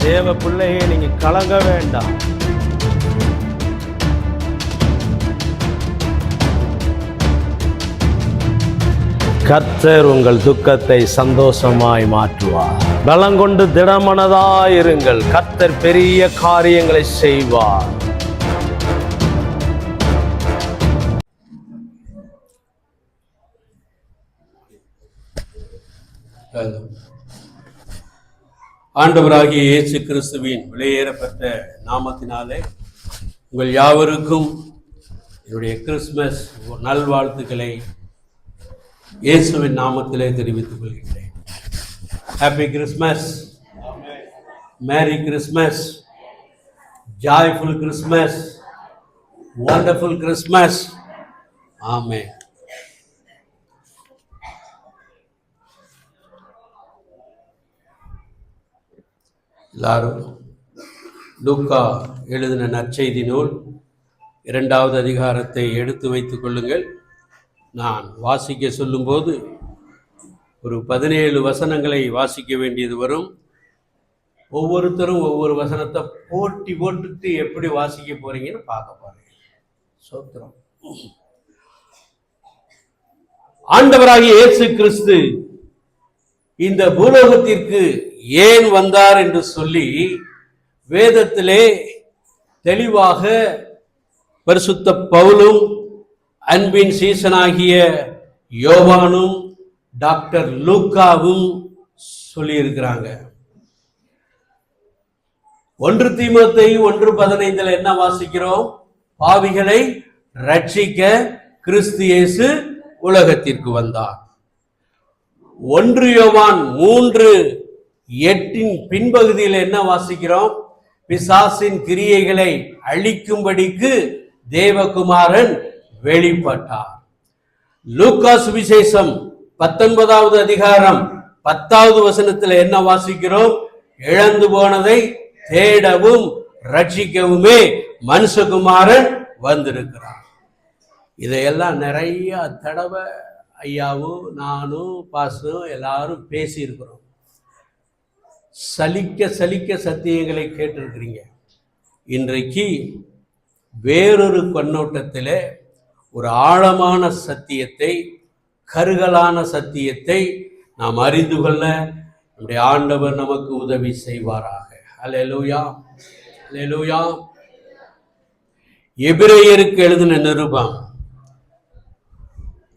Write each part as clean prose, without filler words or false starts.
தேவ பிள்ளையை நீங்க கலங்க வேண்டாம். கர்த்தர் உங்கள் துக்கத்தை சந்தோஷமாய் மாற்றுவார். பலங்கொண்டு திடமனதாயிருங்கள், கர்த்தர் பெரிய காரியங்களை செய்வார். ஆண்டவராகிய இயேசு கிறிஸ்துவின் விலையேறப்பட்ட நாமத்தினாலே உங்கள் யாவருக்கும் என்னுடைய கிறிஸ்துமஸ் நல்வாழ்த்துக்களை இயேசுவின் நாமத்திலே தெரிவித்துக் கொள்கிறேன். Happy Christmas, merry Christmas, joyful Christmas, wonderful Christmas. ஆமென். எல்லாரும் லூக்கா எழுதின நற்செய்தி நூல் 2வது அதிகாரத்தை எடுத்து வைத்துக் கொள்ளுங்கள். நான் வாசிக்க சொல்லும்போது ஒரு 17 வசனங்களை வாசிக்க வேண்டியது வரும். ஒவ்வொருத்தரும் ஒவ்வொரு வசனத்தை போட்டி போட்டுட்டு எப்படி வாசிக்க போறீங்கன்னு பார்க்க போறீங்க. சோத்திரம். ஆண்டவராகிய இயேசு கிறிஸ்து இந்த பூலோகத்திற்கு ஏன் வந்தார் என்று சொல்லி வேதத்திலே தெளிவாக பரிசுத்த பவுலும் அன்பின் சீசனாகிய யோவானும் டாக்டர் லூக்காவும் சொல்லியிருக்கிறாங்க. 1 தீமோத்தேயு 1:15 என்ன வாசிக்கிறோம்? பாவிகளை ரட்சிக்க கிறிஸ்து இயேசு உலகத்திற்கு வந்தார். 1 யோவான் 3:8 பின்பகுதியில் என்ன வாசிக்கிறோம்? பிசாசின் கிரியைகளை அழிக்கும்படிக்கு தேவகுமாரன் வெளிப்பட்டார். லூக்கா சுவிசேஷம் 19வது அதிகாரம் 10வது வசனத்தில் என்ன வாசிக்கிறோம்? இழந்து போனதை தேடவும் ரட்சிக்கவுமே மனுஷகுமாரன் வந்திருக்கிறார். இதையெல்லாம் நிறைய தடவை ஐயாவும் நானும் பாசும் எல்லாரும் பேசியிருக்கிறோம். சலிக்க சலிக்க சத்தியங்களை கேட்டிருக்கிறீங்க. இன்றைக்கு வேறொரு கண்ணோட்டத்தில் ஒரு ஆழமான சத்தியத்தை, கருகலான சத்தியத்தை நாம் அறிந்து கொள்ள நம்முடைய ஆண்டவர் நமக்கு உதவி செய்வாராக. அல்லேலூயா, அல்லேலூயா. எபிரேயருக்கு எழுதின நிருபம்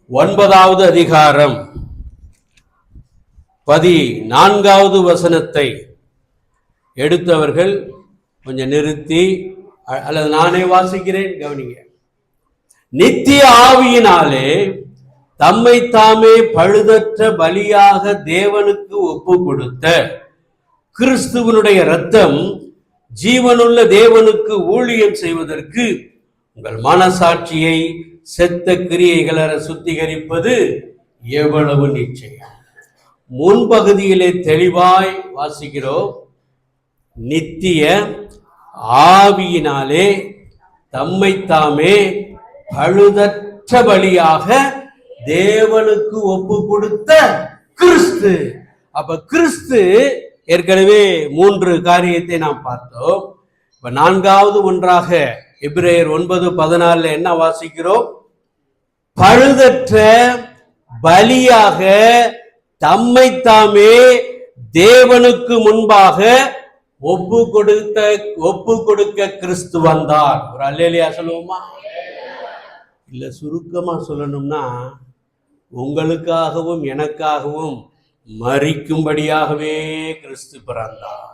9வது அதிகாரம் 14வது வசனத்தை எடுத்தவர்கள் கொஞ்சம் நிறுத்தி, அல்லது நானே வாசிக்கிறேன், கவனிங்க. நித்திய ஆவியினாலே தம்மை தாமே பழுதற்ற பலியாக தேவனுக்கு ஒப்பு கொடுத்த கிறிஸ்துவனுடைய இரத்தம் ஜீவனுள்ள தேவனுக்கு ஊழியம் செய்வதற்கு உங்கள் மனசாட்சியை செத்த கிரியைகள சுத்திகரிப்பது எவ்வளவு நிச்சயம். முன்பகுதியிலே தெளிவாய் வாசிக்கிறோம். நித்திய ஆவியினாலே தம்மை தாமே பழுதற்ற பலியாக தேவனுக்கு ஒப்பு கொடுத்த கிறிஸ்து. அப்ப கிறிஸ்து ஏற்கனவே 3 காரியத்தை நாம் பார்த்தோம். இப்ப 4வது ஒன்றாக எபிரேயர் 9:14 என்ன வாசிக்கிறோம்? பழுதற்ற பலியாக தம்மை தாமே தேவனுக்கு முன்பாக ஒப்பு கொடுக்க கிறிஸ்து வந்தார். ஒரு அல்லேலூயா சொல்லுவோமா? இல்ல சுருக்கமா சொல்லணும்னா, உங்களுக்காகவும் எனக்காகவும் மரிக்கும்படியாகவே கிறிஸ்து பிறந்தார்.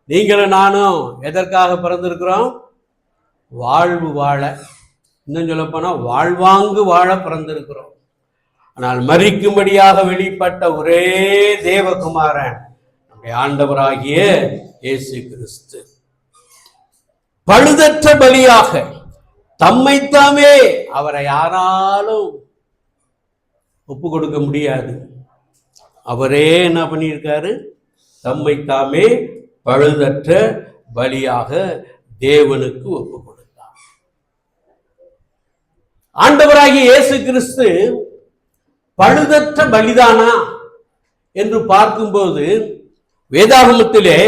நீங்களும் நானும் எதற்காக பிறந்திருக்கிறோம்? வாழ்வு வாழ, இன்னும் சொல்ல போனா வாழ்வாங்கு வாழ பிறந்திருக்கிறோம். ஆனால் மரிக்கும்படியாக வெளிப்பட்ட ஒரே தேவகுமாரன் நம்முடைய ஆண்டவராகிய இயேசு கிறிஸ்து. பழுதற்ற பலியாக தம்மைத்தாமே, அவரை யாராலும் ஒப்பு கொடுக்க முடியாது. அவரே என்ன பண்ணியிருக்காரு? தம்மைத்தாமே பழுதற்ற பலியாக தேவனுக்கு ஒப்பு கொடுத்தார். ஆண்டவராகிய இயேசு கிறிஸ்து பழுதற்ற பலிதானா என்று பார்க்கும்போது வேதாகமத்திலே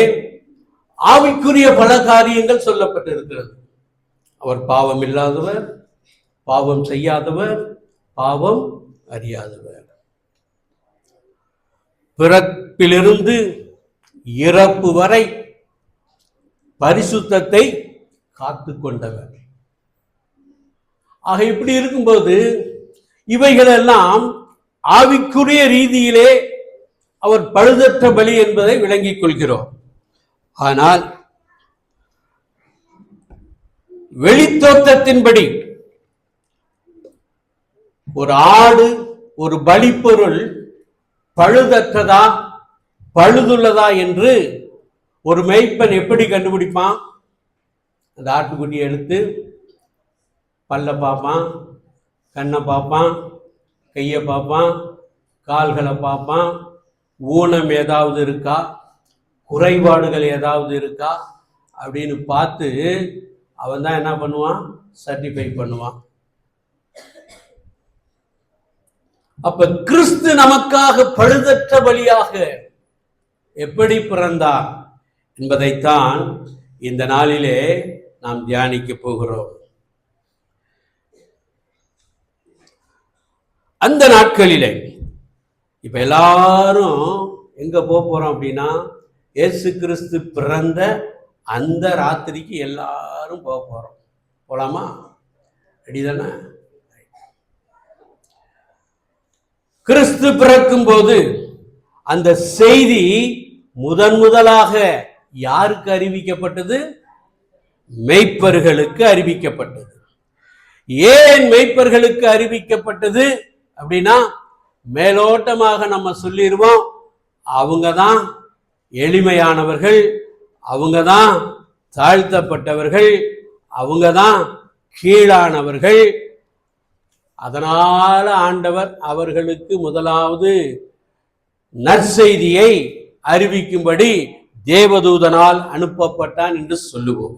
ஆவிக்குரிய பல காரியங்கள் சொல்லப்பட்டிருக்கிறது. அவர் பாவம் இல்லாதவர், பாவம் செய்யாதவர், பாவம் அறியாதவர், பிறப்பிலிருந்து இறப்பு வரை பரிசுத்தத்தை காத்து கொண்டவர். ஆக இப்படி இருக்கும்போது இவைகளெல்லாம் ஆவிக்குரிய ரீதியிலே அவர் பழுதற்ற பலி என்பதை விளங்கிக் கொள்கிறோம். ஆனால் வெளித்தோற்றத்தின்படி ஒரு ஆடு, ஒரு பலிப்பொருள் பழுதற்றதா பழுதுள்ளதா என்று ஒரு மேய்ப்பன் எப்படி கண்டுபிடிப்பான்? அந்த ஆட்டுக்குட்டியை எடுத்து பல்ல பார்ப்பான், கண்ணை பார்ப்பான், கையை பார்ப்பான், கால்களை பார்ப்பான், ஊனம் ஏதாவது இருக்கா, குறைபாடுகள் ஏதாவது இருக்கா அப்படின்னு பார்த்து அவன் தான் என்ன பண்ணுவான்? சர்டிஃபை பண்ணுவான். அப்ப கிறிஸ்து நமக்காக பழுதற்ற பலியாக எப்படி பிறந்தார் என்பதைத்தான் இந்த நாளிலே நாம் தியானிக்க போகிறோம். அந்த நாட்களிலே இப்ப எல்லாரும் எங்க போறோம் அப்படின்னா, இயேசு கிறிஸ்து பிறந்த அந்த ராத்திரிக்கு எல்லாரும் போறோம். போலாமா? அப்படிதானே? கிறிஸ்து பிறக்கும் போது அந்த செய்தி முதலாக யாருக்கு அறிவிக்கப்பட்டது? மெய்ப்பர்களுக்கு அறிவிக்கப்பட்டது. ஏன் மெய்ப்பர்களுக்கு அறிவிக்கப்பட்டது அப்படின்னா, மேலோட்டமாக நம்ம சொல்லிடுவோம், அவங்க தான் எளிமையானவர்கள், அவங்க தான் தாழ்த்தப்பட்டவர்கள், அவங்க தான் கீழானவர்கள். அதனால ஆண்டவர் அவர்களுக்கு முதலாவது நற்செய்தியை அறிவிக்கும்படி தேவதூதனால் அனுப்பப்பட்டான் என்று சொல்லுவோம்.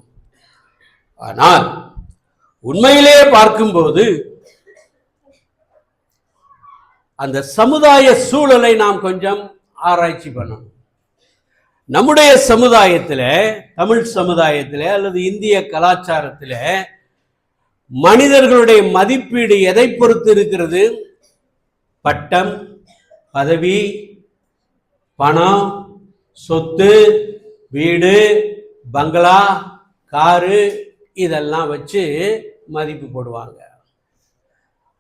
ஆனால் உண்மையிலே பார்க்கும்போது அந்த சமுதாய சூழலை நாம் கொஞ்சம் ஆராய்ச்சி பண்ணணும். நம்முடைய சமுதாயத்தில், தமிழ் சமுதாயத்தில் அல்லது இந்திய கலாச்சாரத்தில் மனிதர்களுடைய மதிப்பீடு எதை பொறுத்து இருக்கிறது? பட்டம், பதவி, பணம், சொத்து, வீடு, பங்களா, காரு இதெல்லாம் வச்சு மதிப்பு போடுவாங்க.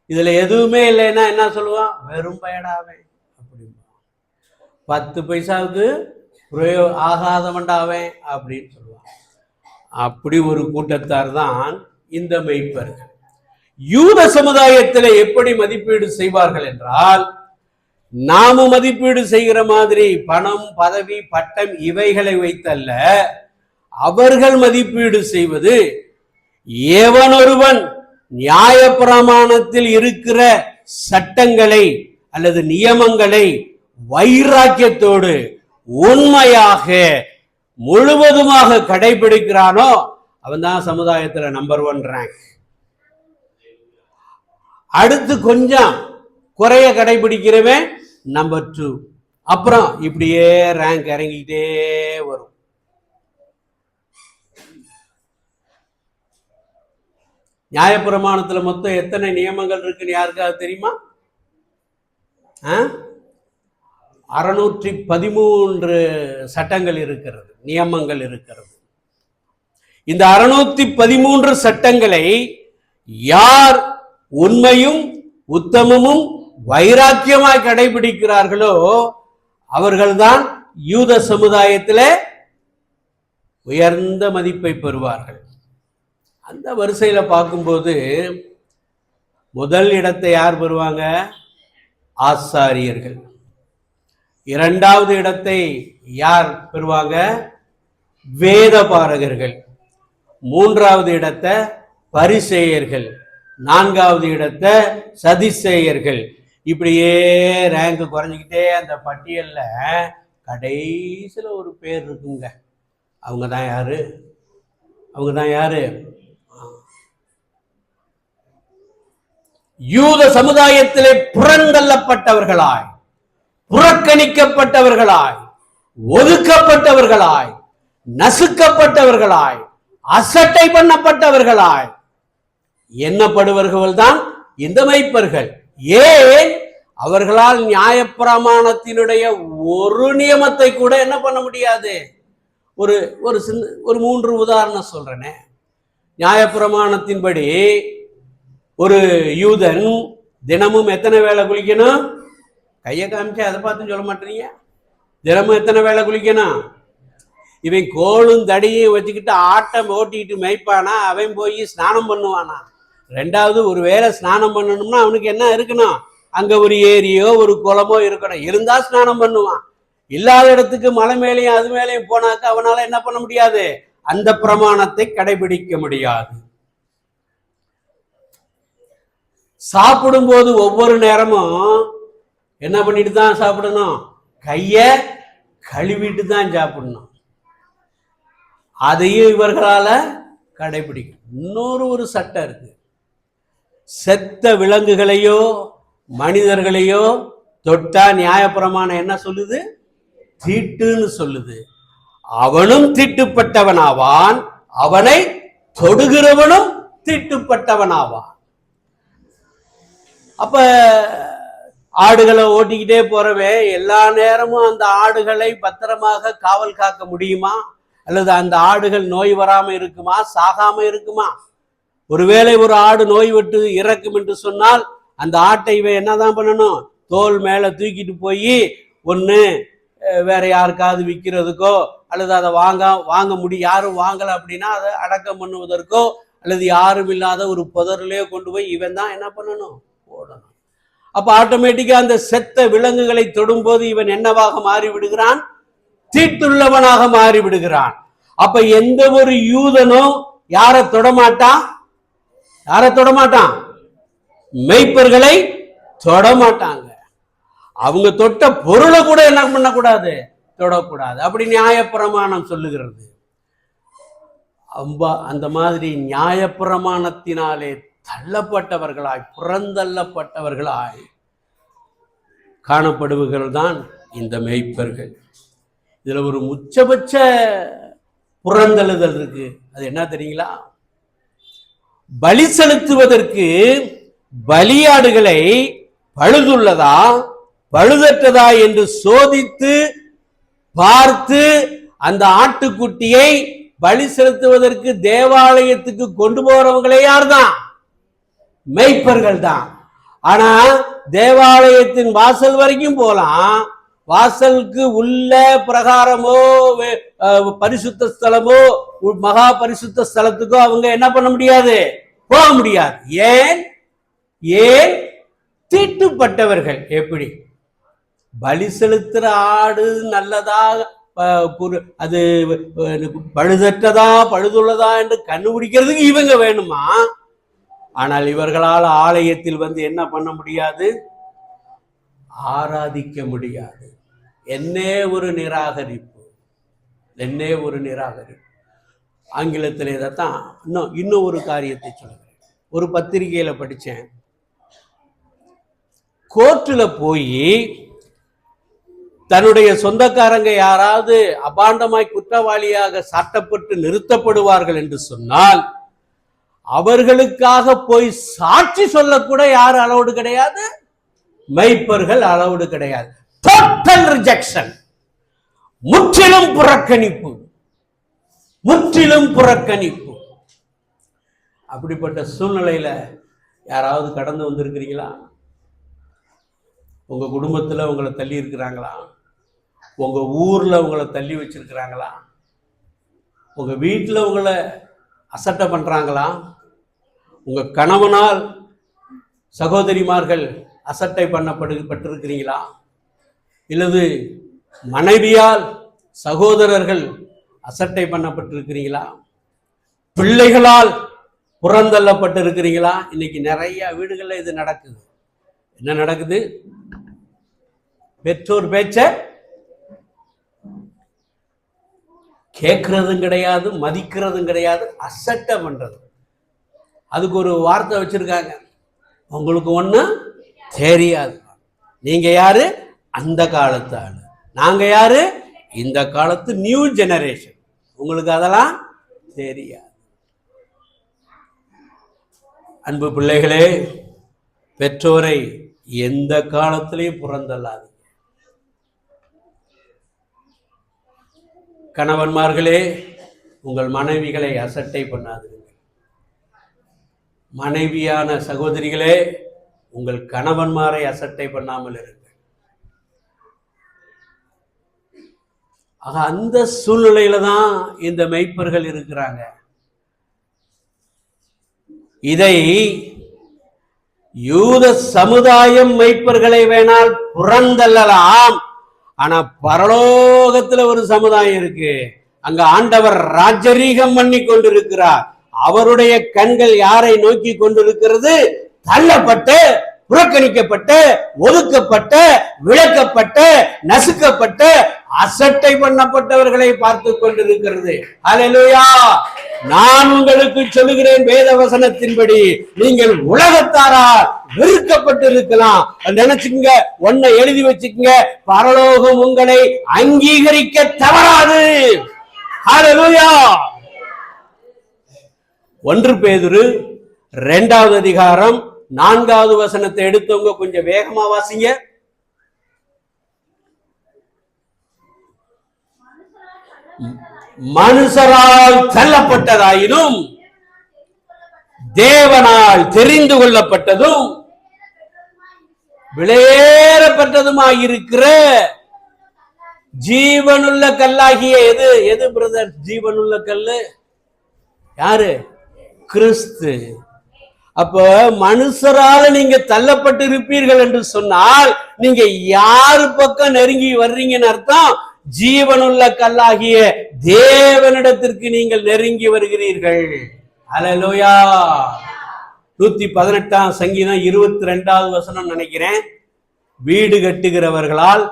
இதுல எதுவுமே இல்லைன்னா என்ன சொல்லுவான்? வெறும் பயடாவே அப்படின்பா. 10 பைசாவுக்கு ஆகாதவண்டாவே அப்படின்னு சொல்லுவாங்க. அப்படி ஒரு கூட்டத்தார் தான் இந்த மெய்ப்பர்கள். யூத சமுதாயத்தில் எப்படி மதிப்பீடு செய்வார்கள் என்றால், நாம மதிப்பீடு செய்கிற மாதிரி பணம், பதவி, பட்டம் இவைகளை வைத்தல்ல, அவர்கள் மதிப்பீடு செய்வது எவனொருவன் நியாயப்பிரமாணத்தில் இருக்கிற சட்டங்களை அல்லது நியமங்களை வைராக்கியத்தோடு உண்மையாக முழுவதுமாக கடைபிடிக்கிறானோ அவன் தான் சமுதாயத்தில் நம்பர் 1 ரேங்க். அடுத்து கொஞ்சம் குறைய கடைபிடிக்கிறவன் நம்பர் 2. அப்புறம் இப்படியே ரேங்க் இறங்கிக்கிட்டே வரும். நியாயப்பிரமாணத்துல மொத்தம் எத்தனை நியமங்கள் இருக்குன்னு யாருக்காவது தெரியுமா? 613 சட்டங்கள் இருக்கிறது, நியமங்கள் இருக்கிறது. இந்த 613 சட்டங்களை யார் உண்மையும் உத்தமமும் வைராக்கியமாய் கடைபிடிக்கிறார்களோ அவர்கள்தான் யூத சமுதாயத்தில் உயர்ந்த மதிப்பை பெறுவார்கள். அந்த வரிசையில பார்க்கும்போது முதல் இடத்தை யார் பெறுவாங்க? ஆசாரியர்கள். 2வது இடத்தை யார் பெறுவாங்க? வேத பாரகர்கள். 3வது இடத்தை பரிசேயர்கள். 4வது இடத்தை சதிசேயர்கள். இப்படியே ரேங்க் குறைஞ்சிக்கிட்டே அந்த பட்டியல்ல கடைசியில ஒரு பேர் இருக்குங்க. அவங்க தான் யாரு? அவங்க தான் யாரு? யூத சமுதாயத்திலே புறந்தள்ளப்பட்டவர்களாய், புறக்கணிக்கப்பட்டவர்களாய், ஒதுக்கப்பட்டவர்களாய், நசுக்கப்பட்டவர்களாய், அசட்டை பண்ணப்பட்டவர்களாய் எண்ணப்படுவர்கள் தான் இந்த மேய்ப்பர்கள். ஏன்? அவர்களால் நியாயப்பிரமாணத்தினுடைய ஒரு நியமத்தை கூட என்ன பண்ண முடியாது. ஒரு ஒரு 3 உதாரணம் சொல்றேனே. நியாயப்பிரமாணத்தின்படி ஒரு யூதன் தினமும் எத்தனை வேளை குளிக்கணும்? கையை காமிச்சு அதை பார்த்து சொல்ல மாட்டீங்க. தினமும் எத்தனை வேளை குளிக்கணும்? இவன் கோளும் தடியும் வச்சுக்கிட்டு ஆட்டம் ஓட்டிக்கிட்டு மேய்ப்பானா? அவன் போய் ஸ்நானம் பண்ணுவானா? 2வது, ஒரு வேளை ஸ்நானம் பண்ணணும்னா அவனுக்கு என்ன இருக்கணும்? அங்க ஒரு ஏரியோ ஒரு குளமோ இருக்கணும். இருந்தா ஸ்நானம் பண்ணுவான். இல்லாத இடத்துக்கு மலை மேலேயும் அது மேலேயும் போனாக்க அவனால என்ன பண்ண முடியாது? அந்த பிரமாணத்தை கடைபிடிக்க முடியாது. சாப்பிடும்போது ஒவ்வொரு நேரமும் என்ன பண்ணிட்டு தான் சாப்பிடணும்? கைய கழுவிட்டு தான் சாப்பிடணும். அதையும் இவர்களால கடைபிடிக்க. இன்னொரு சட்டம் இருக்கு. செத்த விலங்குகளையோ மனிதர்களையோ தொட்டா நியாயப்பிரமாணம் என்ன சொல்லுது? தீட்டுன்னு சொல்லுது. அவனும் தீட்டுப்பட்டவனாவான், அவனை தொடுகிறவனும் தீட்டுப்பட்டவனாவான். அப்ப ஆடுகளை ஓட்டிக்கிட்டே போறவே எல்லா நேரமும் அந்த ஆடுகளை பத்திரமாக காவல் காக்க முடியுமா? அல்லது அந்த ஆடுகள் நோய் வராம இருக்குமா? சாகாம இருக்குமா? ஒருவேளை ஒரு ஆடு நோய் விட்டு இறக்கும் என்று சொன்னால் அந்த ஆட்டை இவன் என்னதான் பண்ணணும்? தோல் மேல தூக்கிட்டு போய் ஒன்று வேற யாருக்காவது விற்கிறதுக்கோ அல்லது அதை வாங்க முடியும், யாரும் வாங்கலை அப்படின்னா அதை அடக்கம் பண்ணுவதற்கோ அல்லது யாரும் இல்லாத ஒரு புதரிலே கொண்டு போய் இவன் தான் என்ன பண்ணணும்? போடணும். அப்ப ஆட்டோமேட்டிக்கா அந்த செத்த விலங்குகளை தொடும்போது இவன் என்னவாக மாறி விடுகிறான்? தீட்டுள்ளவனாக மாறி விடுகிறான். அப்ப எந்த ஒரு யூதனும் யாரை தொடமாட்டான்? யாரை தொடமாட்டான்? மெய்ப்பர்களை தொடமாட்டாங்க. அவங்க தொட்ட பொருளை கூட என்ன பண்ணக்கூடாது? தொடக்கூடாது. அப்படி நியாயப்பிரமாணம் சொல்லுகிறது. அந்த மாதிரி நியாயப்பிரமாணத்தினாலே தள்ளப்பட்டவர்களாய், புறந்தள்ளப்பட்டவர்களாய் காணப்படுபவர்கள் தான் இந்த மெய்ப்பர்கள். இதுல ஒரு உச்சபட்ச புறந்தள்ளுதல் இருக்கு. அது என்ன தெரியுங்களா? பலி செலுத்துவதற்கு பலியாடுகளை பழுதுள்ளதா பழுதற்றதா என்று சோதித்து பார்த்து அந்த ஆட்டுக்குட்டியை பலி செலுத்துவதற்கு தேவாலயத்துக்கு கொண்டு போறவங்களே யார்தான்? மெய்ப்பர்கள் தான். ஆனா தேவாலயத்தின் வாசல் வரைக்கும் போலாம். வாசலுக்கு உள்ள பிரகாரமோ பரிசுத்த ஸ்தலமோ மகா பரிசுத்த ஸ்தலத்துக்கோ அவங்க என்ன பண்ண முடியாது? போக முடியாது. ஏன்? தீட்டுப்பட்டவர்கள். எப்படி? பலி செலுத்துற ஆடு நல்லதா, அது பழுதற்றதா பழுதுள்ளதா என்று கண்டுபிடிக்கிறதுக்கு இவங்க வேணுமா? ஆனால் இவர்களால் ஆலயத்தில் வந்து என்ன பண்ண முடியாது? ஆராதிக்க முடியாது. என்னே ஒரு நிராகரிப்பு, என்னே ஒரு நிராகரிப்பு. ஆங்கிலத்தில் இதைத்தான் இன்னும் ஒரு காரியத்தை சொல்லுகிறேன். ஒரு பத்திரிகையில படித்தேன். கோர்ட்டில் போய் தன்னுடைய சொந்தக்காரங்க யாராவது அபாண்டமாய் குற்றவாளியாக சாட்டப்பட்டு நிறுத்தப்படுவார்கள் என்று சொன்னால் அவர்களுக்காக போய் சாட்சி சொல்லக்கூட யார் அலௌடு கிடையாது? மெய்ப்பர்கள் அலௌடு கிடையாது. டோட்டல் ரிஜெக்ஷன், முற்றிலும் புறக்கணிப்பு, முற்றிலும் புறக்கணிப்பு. அப்படிப்பட்ட சூழ்நிலையில யாராவது கடந்து வந்திருக்கிறீங்களா? உங்க குடும்பத்துல உங்களை தள்ளி இருக்கிறாங்களா? உங்க ஊர்ல உங்களை தள்ளி வச்சிருக்கிறாங்களா? உங்க வீட்டில் உங்களை அசட்டை பண்றாங்களா? உங்க கணவனால் சகோதரிமார்கள் அசட்டை பண்ணப்பட்டிருக்கிறீங்களா? இல்லது மனைவியால் சகோதரர்கள் அசட்டை பண்ணப்பட்டிருக்கிறீங்களா? பிள்ளைகளால் புறந்தள்ளப்பட்டிருக்கிறீங்களா? இன்னைக்கு நிறைய வீடுகளில் இது நடக்குது. என்ன நடக்குது? பெற்றோர் பேச்ச கேட்கறதும் கிடையாது, மதிக்கிறதும் கிடையாது, அசட்டை பண்றது. அதுக்கு ஒரு வார்த்தை வச்சிருக்காங்க, உங்களுக்கு ஒண்ணு தெரியாது. நீங்க யாரு? அந்த காலத்து ஆளு. நாங்க யாரு? இந்த காலத்து நியூ ஜெனரேஷன். உங்களுக்கு அதெல்லாம் தெரியாது. அன்பு பிள்ளைகளே, பெற்றோரை எந்த காலத்திலையும் புறந்தள்ளாதீங்க. கணவன்மார்களே, உங்கள் மனைவிகளை அசட்டை பண்ணாதீங்க. மனைவியான சகோதரிகளே, உங்கள் கணவன்மாரை அசட்டை பண்ணாமல் இருங்கள். ஆக அந்த சூழ்நிலையில தான் இந்த மெய்ப்பர்கள் இருக்கிறாங்க. இதை யூத சமுதாயம் மெய்ப்பர்களை வேணால் புறந்தள்ளலாம். ஆனா பரலோகத்துல ஒரு சமுதாயம் இருக்கு. அங்க ஆண்டவர் ராஜரீகம் பண்ணி கொண்டிருக்கிறார். அவருடைய கண்கள் யாரை நோக்கி கொண்டிருக்கிறது? தள்ளப்பட்டு, புறக்கணிக்கப்பட்ட, ஒதுக்கப்பட்ட, விளக்கப்பட்ட, நசுக்கப்பட்ட, அசட்டை பண்ணப்பட்டவர்களை பார்த்து கொண்டிருக்கிறது. அல்லேலூயா! நான் உங்களுக்கு சொல்லுகிறேன், வேத வசனத்தின்படி நீங்கள் உலகத்தாரால் வெறுக்கப்பட்டு இருக்கலாம். நினைச்சுங்க, ஒன்னை எழுதி வச்சுக்கங்க, பரலோகம் உங்களை அங்கீகரிக்க தவறாது. அல்லேலூயா! 1 பேதுரு 2வது அதிகாரம் 4வது வசனத்தை எடுத்தவங்க கொஞ்சம் வேகமா வாசிங்க. மனுஷரால் தள்ளப்பட்டதாயினும் தேவனால் தெரிந்து கொள்ளப்பட்டதும் விலையேறப்பட்டதுமாயிருக்கிற ஜீவனுள்ள கல்லாகிய எது பிரதர்? ஜீவனுள்ள கல்லு யாரு? கிறிஸ்து. அப்ப மனுஷரால நீங்க தள்ளப்பட்டு இருப்பீர்கள் என்று சொன்னால் நீங்க யாரு பக்கம் நெருங்கி வர்றீங்கன்னு அர்த்தம்? ஜீவனுள்ள கல்லாகிய தேவனிடத்திற்கு நீங்கள் நெருங்கி வருகிறீர்கள். அல்லேலூயா! 118ஆம் சங்கீதம் 22வது வசனம் நினைக்கிறேன். வீடு கட்டுகிறவர்களால்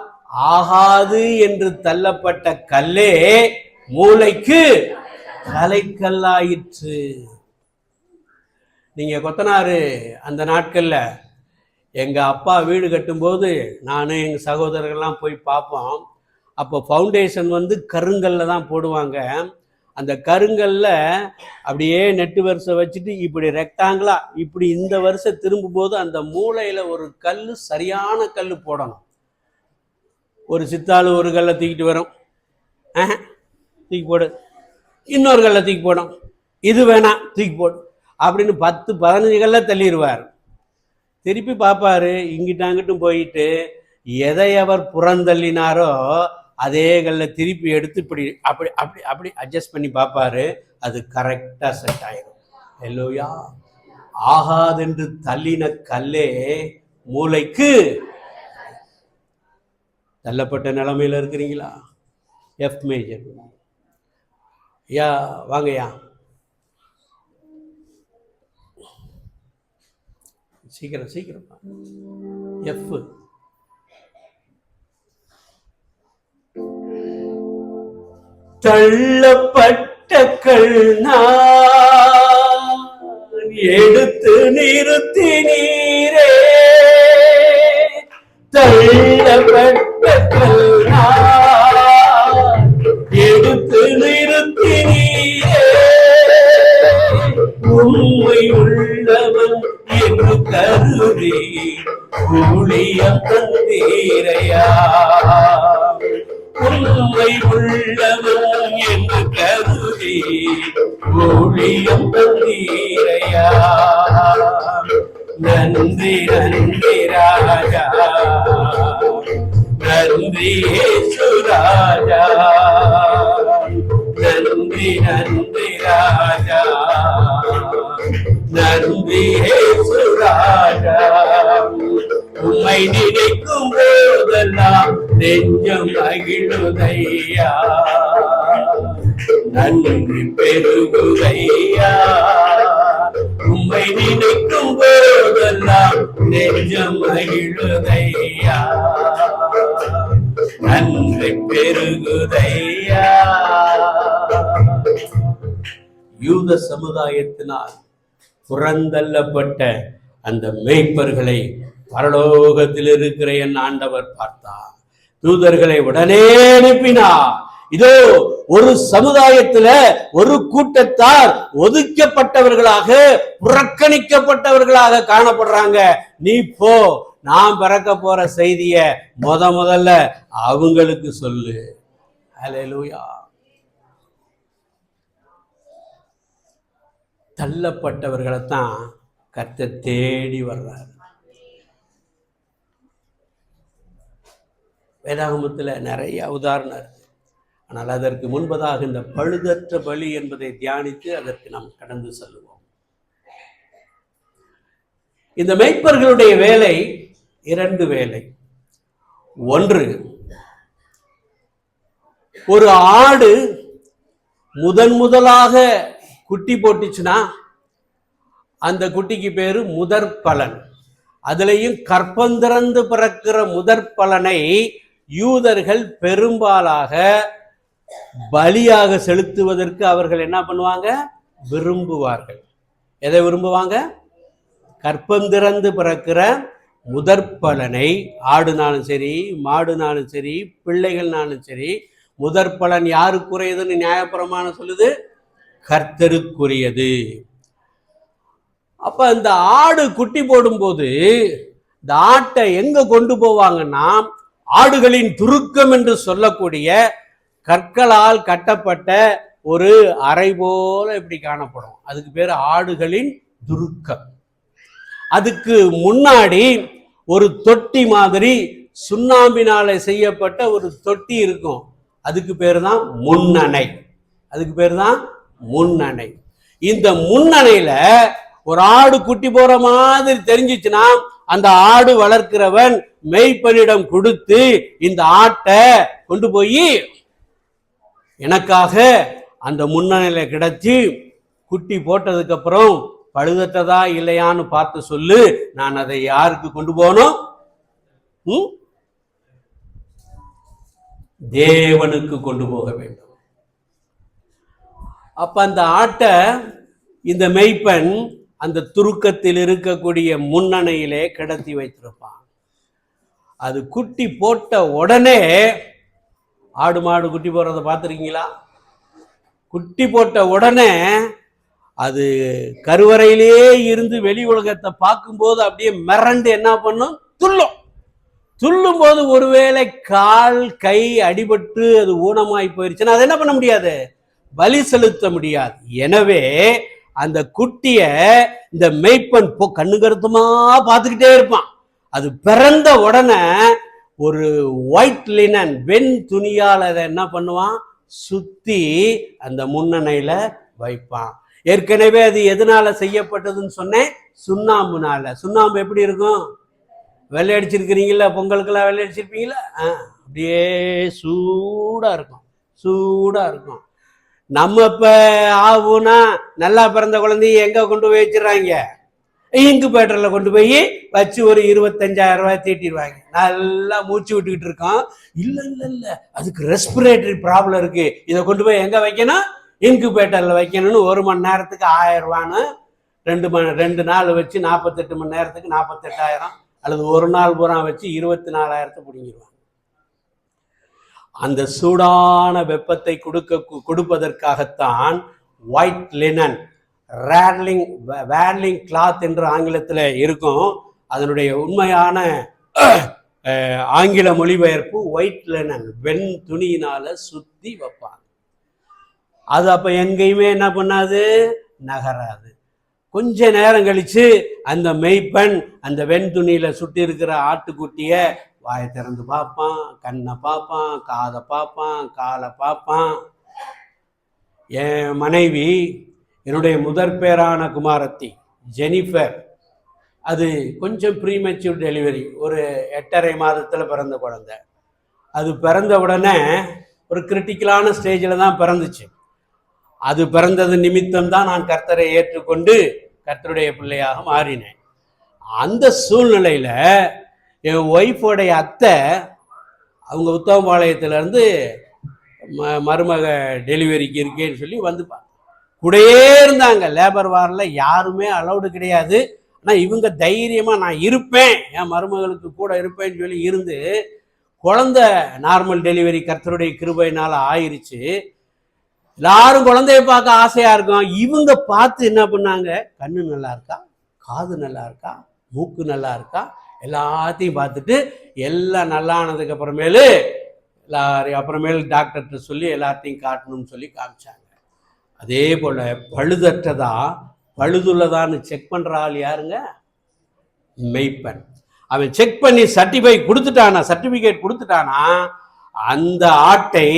ஆகாது என்று தள்ளப்பட்ட கல்லே மூளைக்கு தலைக்கல்லாயிற்று. நீங்க கொத்தனாரு அந்த நாட்கள்ல எங்க அப்பா வீடு கட்டும்போது நானும் எங்க சகோதரர்கள்லாம் போய் பார்ப்போம். அப்போ ஃபவுண்டேஷன் கருங்கல்ல தான் போடுவாங்க. அந்த கருங்கல்ல அப்படியே நெட்டு வரிசை வச்சுட்டு இப்படி ரெக்டாங்கிளா இப்படி இந்த வரிசை திரும்பும் போது அந்த மூளையில ஒரு கல், சரியான கல் போடணும். ஒரு சித்தாளு ஒரு கல்லை தூக்கிட்டு வரும், தூக்கி போடு, இன்னொரு கல்லை தூக்கி போடும், இது வேணாம் தூக்கி போடு அப்படின்னு 10-15 கல்ல தள்ளிடுவார். திருப்பி பார்ப்பாரு, இங்கிட்டாங்கிட்டும் போயிட்டு எதை அவர் புறந்தள்ளினாரோ அதே கல்ல திருப்பி எடுத்து இப்படி அப்படி அப்படி அப்படி அட்ஜஸ்ட் பண்ணி பார்ப்பாரு. அது கரெக்டா செட் ஆயிடும். அல்லேலூயா! ஆகாதென்று தள்ளின கல்லே மூளைக்கு. தள்ளப்பட்ட நிலைமையில இருக்கிறீங்களா? F major. யா வாங்கய்யா, சீக்கிரம் சீக்கிரம். எஃப். தள்ளப்பட்ட கல்நான் எடுத்து நிறுத்தி நீரே, தள்ளப்பட்ட கல்நான் எடுத்து நிறுத்தி நீரே, உண்மை உள்ளவன் என்று கருதி ஊழியம் தந்தீரையா, உண்மை உள்ளவன் என்று கருதி ஊழியம் தந்தீரையா. நன்றி நன்றி ராஜா, நன்றி இயேசு ராஜா, நன்றி நன்றி ராஜா, நன்றி இயேசு ராஜா. உம்மை நினைக்கும் போதெல்லாம் நெஞ்சம் மகிழுதையா, நன்றி பெருகுதையா. உம்மை நினைக்கும் போதெல்லாம் நெஞ்சம் மகிழுதையா, நன்றி பெருகுதையா. யூத சமுதாயத்தினால் புறந்தள்ளப்பட்ட அந்த மேய்ப்பர்களை பரலோகத்தில் இருக்கிற என் ஆண்டவர் பார்த்தார். தூதர்களை உடனே அனுப்பினார். இதோ ஒரு சமுதாயத்துல ஒரு கூட்டத்தார் ஒதுக்கப்பட்டவர்களாக, புறக்கணிக்கப்பட்டவர்களாக காணப்படுறாங்க. நீ போ, நான் பிறக்க போற செய்திய முதல்ல அவங்களுக்கு சொல்லு. ஹல்லேலூயா. தள்ளப்பட்டவர்களைத்தான் கர்த்தர் தேடி வர்றார். வேதாகமத்தில் நிறைய உதாரணம் இருக்கு. ஆனால் அதற்கு முன்பதாக இந்த பழுதற்ற பலி என்பதை தியானித்து அதற்கு நாம் கடந்து செல்லுவோம். இந்த மேய்ப்பர்களுடைய வேலை 2 வேலை. ஒன்று, ஒரு ஆடு முதலாக குட்டி போட்டுச்சுன்னா அந்த குட்டிக்கு பேரு முதற் பலன். அதுலேயும் கற்பந்திறந்து பிறக்கிற முதற் பலனை யூதர்கள் பெரும்பாலாக பலியாக செலுத்துவதற்கு அவர்கள் என்ன பண்ணுவாங்க? விரும்புவார்கள். எதை விரும்புவாங்க? கற்பந்திறந்து பிறக்கிற முதற் பலனை, ஆடுனாலும் சரி, மாடுனாலும் சரி, பிள்ளைகள்னாலும் சரி, முதற் பலன் யாருக்குரியதுன்னு நியாயப்பிரமாணம் சொல்லுது? கர்த்தருக்குரியது. அப்ப இந்த ஆடு குட்டி போடும்போது இந்த ஆட்டை எங்க கொண்டு போவாங்கன்னா, ஆடுகளின் துருக்கம் என்று சொல்லக்கூடிய கற்களால் கட்டப்பட்ட ஒரு அறை போல இப்படி காணப்படும். அதுக்கு பேர் ஆடுகளின் துருக்கம். அதுக்கு முன்னாடி ஒரு தொட்டி மாதிரி சுண்ணாம்பினால செய்யப்பட்ட ஒரு தொட்டி இருக்கும். அதுக்கு பேர் தான் முன்னணை. அதுக்கு பேர் தான் முன்னணை. இந்த முன்னணையில ஒரு ஆடு குட்டி போற மாதிரி தெரிஞ்சிச்சுன்னா அந்த ஆடு வளர்க்கிறவன் மேய்ப்பனிடம் கொடுத்து, இந்த ஆட்டை கொண்டு போய் எனக்காக அந்த முன்னணியில கிடைச்சி குட்டி போட்டதுக்கு அப்புறம் பழுதற்றதா இல்லையான்னு பார்த்து சொல்லு, நான் அதை யாருக்கு கொண்டு போகணும்? தேவனுக்கு கொண்டு போக வேண்டும். அப்ப அந்த ஆட்டை இந்த மேய்ப்பன் அந்த துருக்கத்தில் இருக்கக்கூடிய முன்னணையிலே கிடத்தி வைத்திருப்பான். அது குட்டி போட்ட உடனே, ஆடு மாடு குட்டி போடுறத பார்த்துருக்கீங்களா? குட்டி போட்ட உடனே அது கருவறையிலேயே இருந்து வெளி உலகத்தை பார்க்கும்போது அப்படியே மிரண்டு என்ன பண்ணும்? துள்ளும். துள்ளும் போது ஒருவேளை கால் கை அடிபட்டு அது ஊனமாய் போயிருச்சுன்னா அது என்ன பண்ண முடியாது? பலி செலுத்த முடியாது. எனவே அந்த குட்டிய இந்த மேய்ப்பன் கண்ணு கருத்துமா பார்த்துக்கிட்டே இருப்பான். அது பிறந்த உடனே ஒரு ஒயிட் லினன், வெண் துணியால் அதை என்ன பண்ணுவான்? சுத்தி அந்த முன்னணையில வைப்பான். ஏற்கனவே அது எதனால செய்யப்பட்டதுன்னு சொன்னேன்? சுண்ணாம்புனால. சுண்ணாம்பு எப்படி இருக்கும்? வெள்ளை அடிச்சிருக்கிறீங்களா? பொங்கலுக்கெல்லாம் வெள்ளை அடிச்சிருப்பீங்களா? அப்படியே சூடா இருக்கும், சூடா இருக்கும். நம்ம இப்ப ஆகுனா நல்லா பிறந்த குழந்தைய எங்க கொண்டு போய் வச்சிடறாங்க? இன்குபேட்டர்ல கொண்டு போய் வச்சு ஒரு 25,000 ரூபாய் தீட்டிடுவாங்க. நல்லா மூச்சு விட்டுக்கிட்டு இருக்கோம். இல்ல இல்ல இல்ல, அதுக்கு ரெஸ்பிரேட்டரி ப்ராப்ளம் இருக்கு, இதை கொண்டு போய் எங்க வைக்கணும்? இன்குபேட்டர்ல வைக்கணும்னு 1 மணி நேரத்துக்கு 1000 ரூபான்னு 2 நாள் வச்சு 48 மணி நேரத்துக்கு 48,000, அல்லது ஒரு நாள் பூரா வச்சு 24,000 பிடிங்கிடுவாங்க. அந்த சூடான வெப்பத்தை கொடுப்பதற்காகத்தான் ஒயிட் லினன், வேர்லிங் கிளாத் என்று ஆங்கிலத்தில் இருக்கும். அதனுடைய உண்மையான ஆங்கில மொழிபெயர்ப்பு ஒயிட் லினன், வெண் துணியினால சுத்தி வைப்பாங்க. அது அப்ப எங்கேயுமே என்ன பண்ணாது? நகராது. கொஞ்ச நேரம் கழிச்சு அந்த மேய்ப்பன் அந்த வெண் துணியில சுட்டி இருக்கிற ஆட்டுக்குட்டிய வாயை திறந்து பார்ப்பான், கண்ணை பார்ப்பான், காதை பார்ப்பான், காலை பார்ப்பான். என் மனைவி, என்னுடைய முதற் பேரான குமாரத்தி ஜெனிஃபர், அது கொஞ்சம் ப்ரீமெச்சூர் டெலிவரி, ஒரு 8.5 மாதத்தில் பிறந்த குழந்தை. அது பிறந்த உடனே ஒரு கிரிட்டிக்கலான ஸ்டேஜில் தான் பிறந்துச்சு. அது பிறந்தது நிமித்தம் தான் நான் கர்த்தரை ஏற்றுக்கொண்டு கர்த்தருடைய பிள்ளையாக மாறினேன். அந்த சூழ்நிலையில் என் ஒய்ஃபோடைய அத்தை, அவங்க உத்தமபாளையத்திலேருந்து மருமக டெலிவரிக்கு இருக்கேன்னு சொல்லி வந்து கூடயே இருந்தாங்க. லேபர் வாரில் யாருமே அலௌடு கிடையாது. ஆனால் இவங்க தைரியமாக நான் இருப்பேன், என் மருமகளுக்கு கூட இருப்பேன்னு சொல்லி இருந்து குழந்தை நார்மல் டெலிவரி கர்த்தருடைய கிருபையினால ஆயிருச்சு. எல்லாரும் குழந்தைய பார்க்க ஆசையா இருக்கும். இவங்க பார்த்து என்ன பண்ணாங்க, கண்ணு நல்லா இருக்கா, காது நல்லா இருக்கா, மூக்கு நல்லா இருக்கா, எல்லாத்தையும் பார்த்துட்டு எல்லாம் நல்லானதுக்கு அப்புறமேலு அப்புறமேல் டாக்டர்கிட்ட சொல்லி எல்லாத்தையும் காட்டணும்னு சொல்லி காமிச்சாங்க. அதே போல பழுதற்றதா பழுதுள்ளதான்னு செக் பண்ற ஆள் யாருங்க? மெய்ப்பன். அவன் செக் பண்ணி சர்டிபிகேட் கொடுத்துட்டானா அந்த ஆட்டை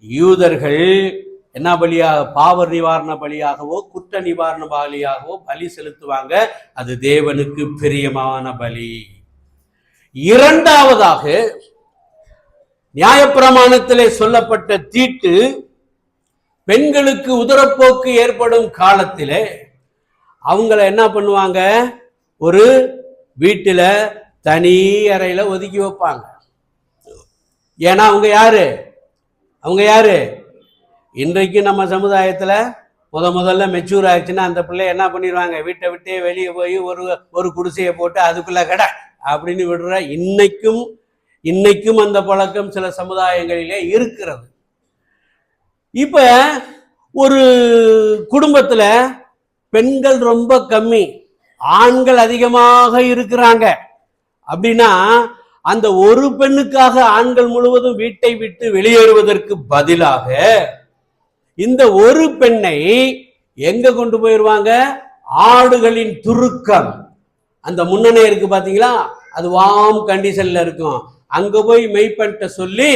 யூதர்கள் என்ன பலியாக, பாவ நிவாரண பலியாகவோ குற்ற நிவாரண பலியாகவோ பலி செலுத்துவாங்க. அது தேவனுக்கு பிரியமான பலி. இரண்டாவதாக நியாயப்பிரமாணத்திலே சொல்லப்பட்ட தீட்டு, பெண்களுக்கு உதரப்போக்கு ஏற்படும் காலத்திலே அவங்கள என்ன பண்ணுவாங்க, ஒரு வீட்டுல தனி அறையில ஒதுக்கி வைப்பாங்க. ஏன்னா அவங்க யாரு இன்றைக்கு நம்ம சமுதாயத்துல முதல்ல மெச்சூர் ஆயிடுச்சுன்னா அந்த பிள்ளை என்ன பண்ணிடுவாங்க, வீட்டை விட்டே வெளியே போய் ஒரு குடிசையை போட்டு அதுக்குள்ள கடை அப்படின்னு விடுற இன்னைக்கும் அந்த பழக்கம் சில சமுதாயங்களிலே இருக்கிறது. இப்ப ஒரு குடும்பத்துல பெண்கள் ரொம்ப கம்மி, ஆண்கள் அதிகமாக இருக்கிறாங்க அப்படின்னா அந்த ஒரு பெண்ணுக்காக ஆண்கள் முழுவதும் வீட்டை விட்டு வெளியேறுவதற்கு பதிலாக இந்த ஒரு பெண்ணை எங்க கொண்டு போயிருவாங்க, ஆடுகளின் துருக்கம், அந்த முன்னணி இருக்கு பாத்தீங்களா, அது வார்ம் கண்டிஷன்ல இருக்கும், அங்க போய் மெய்ப்பன்ட்ட சொல்லி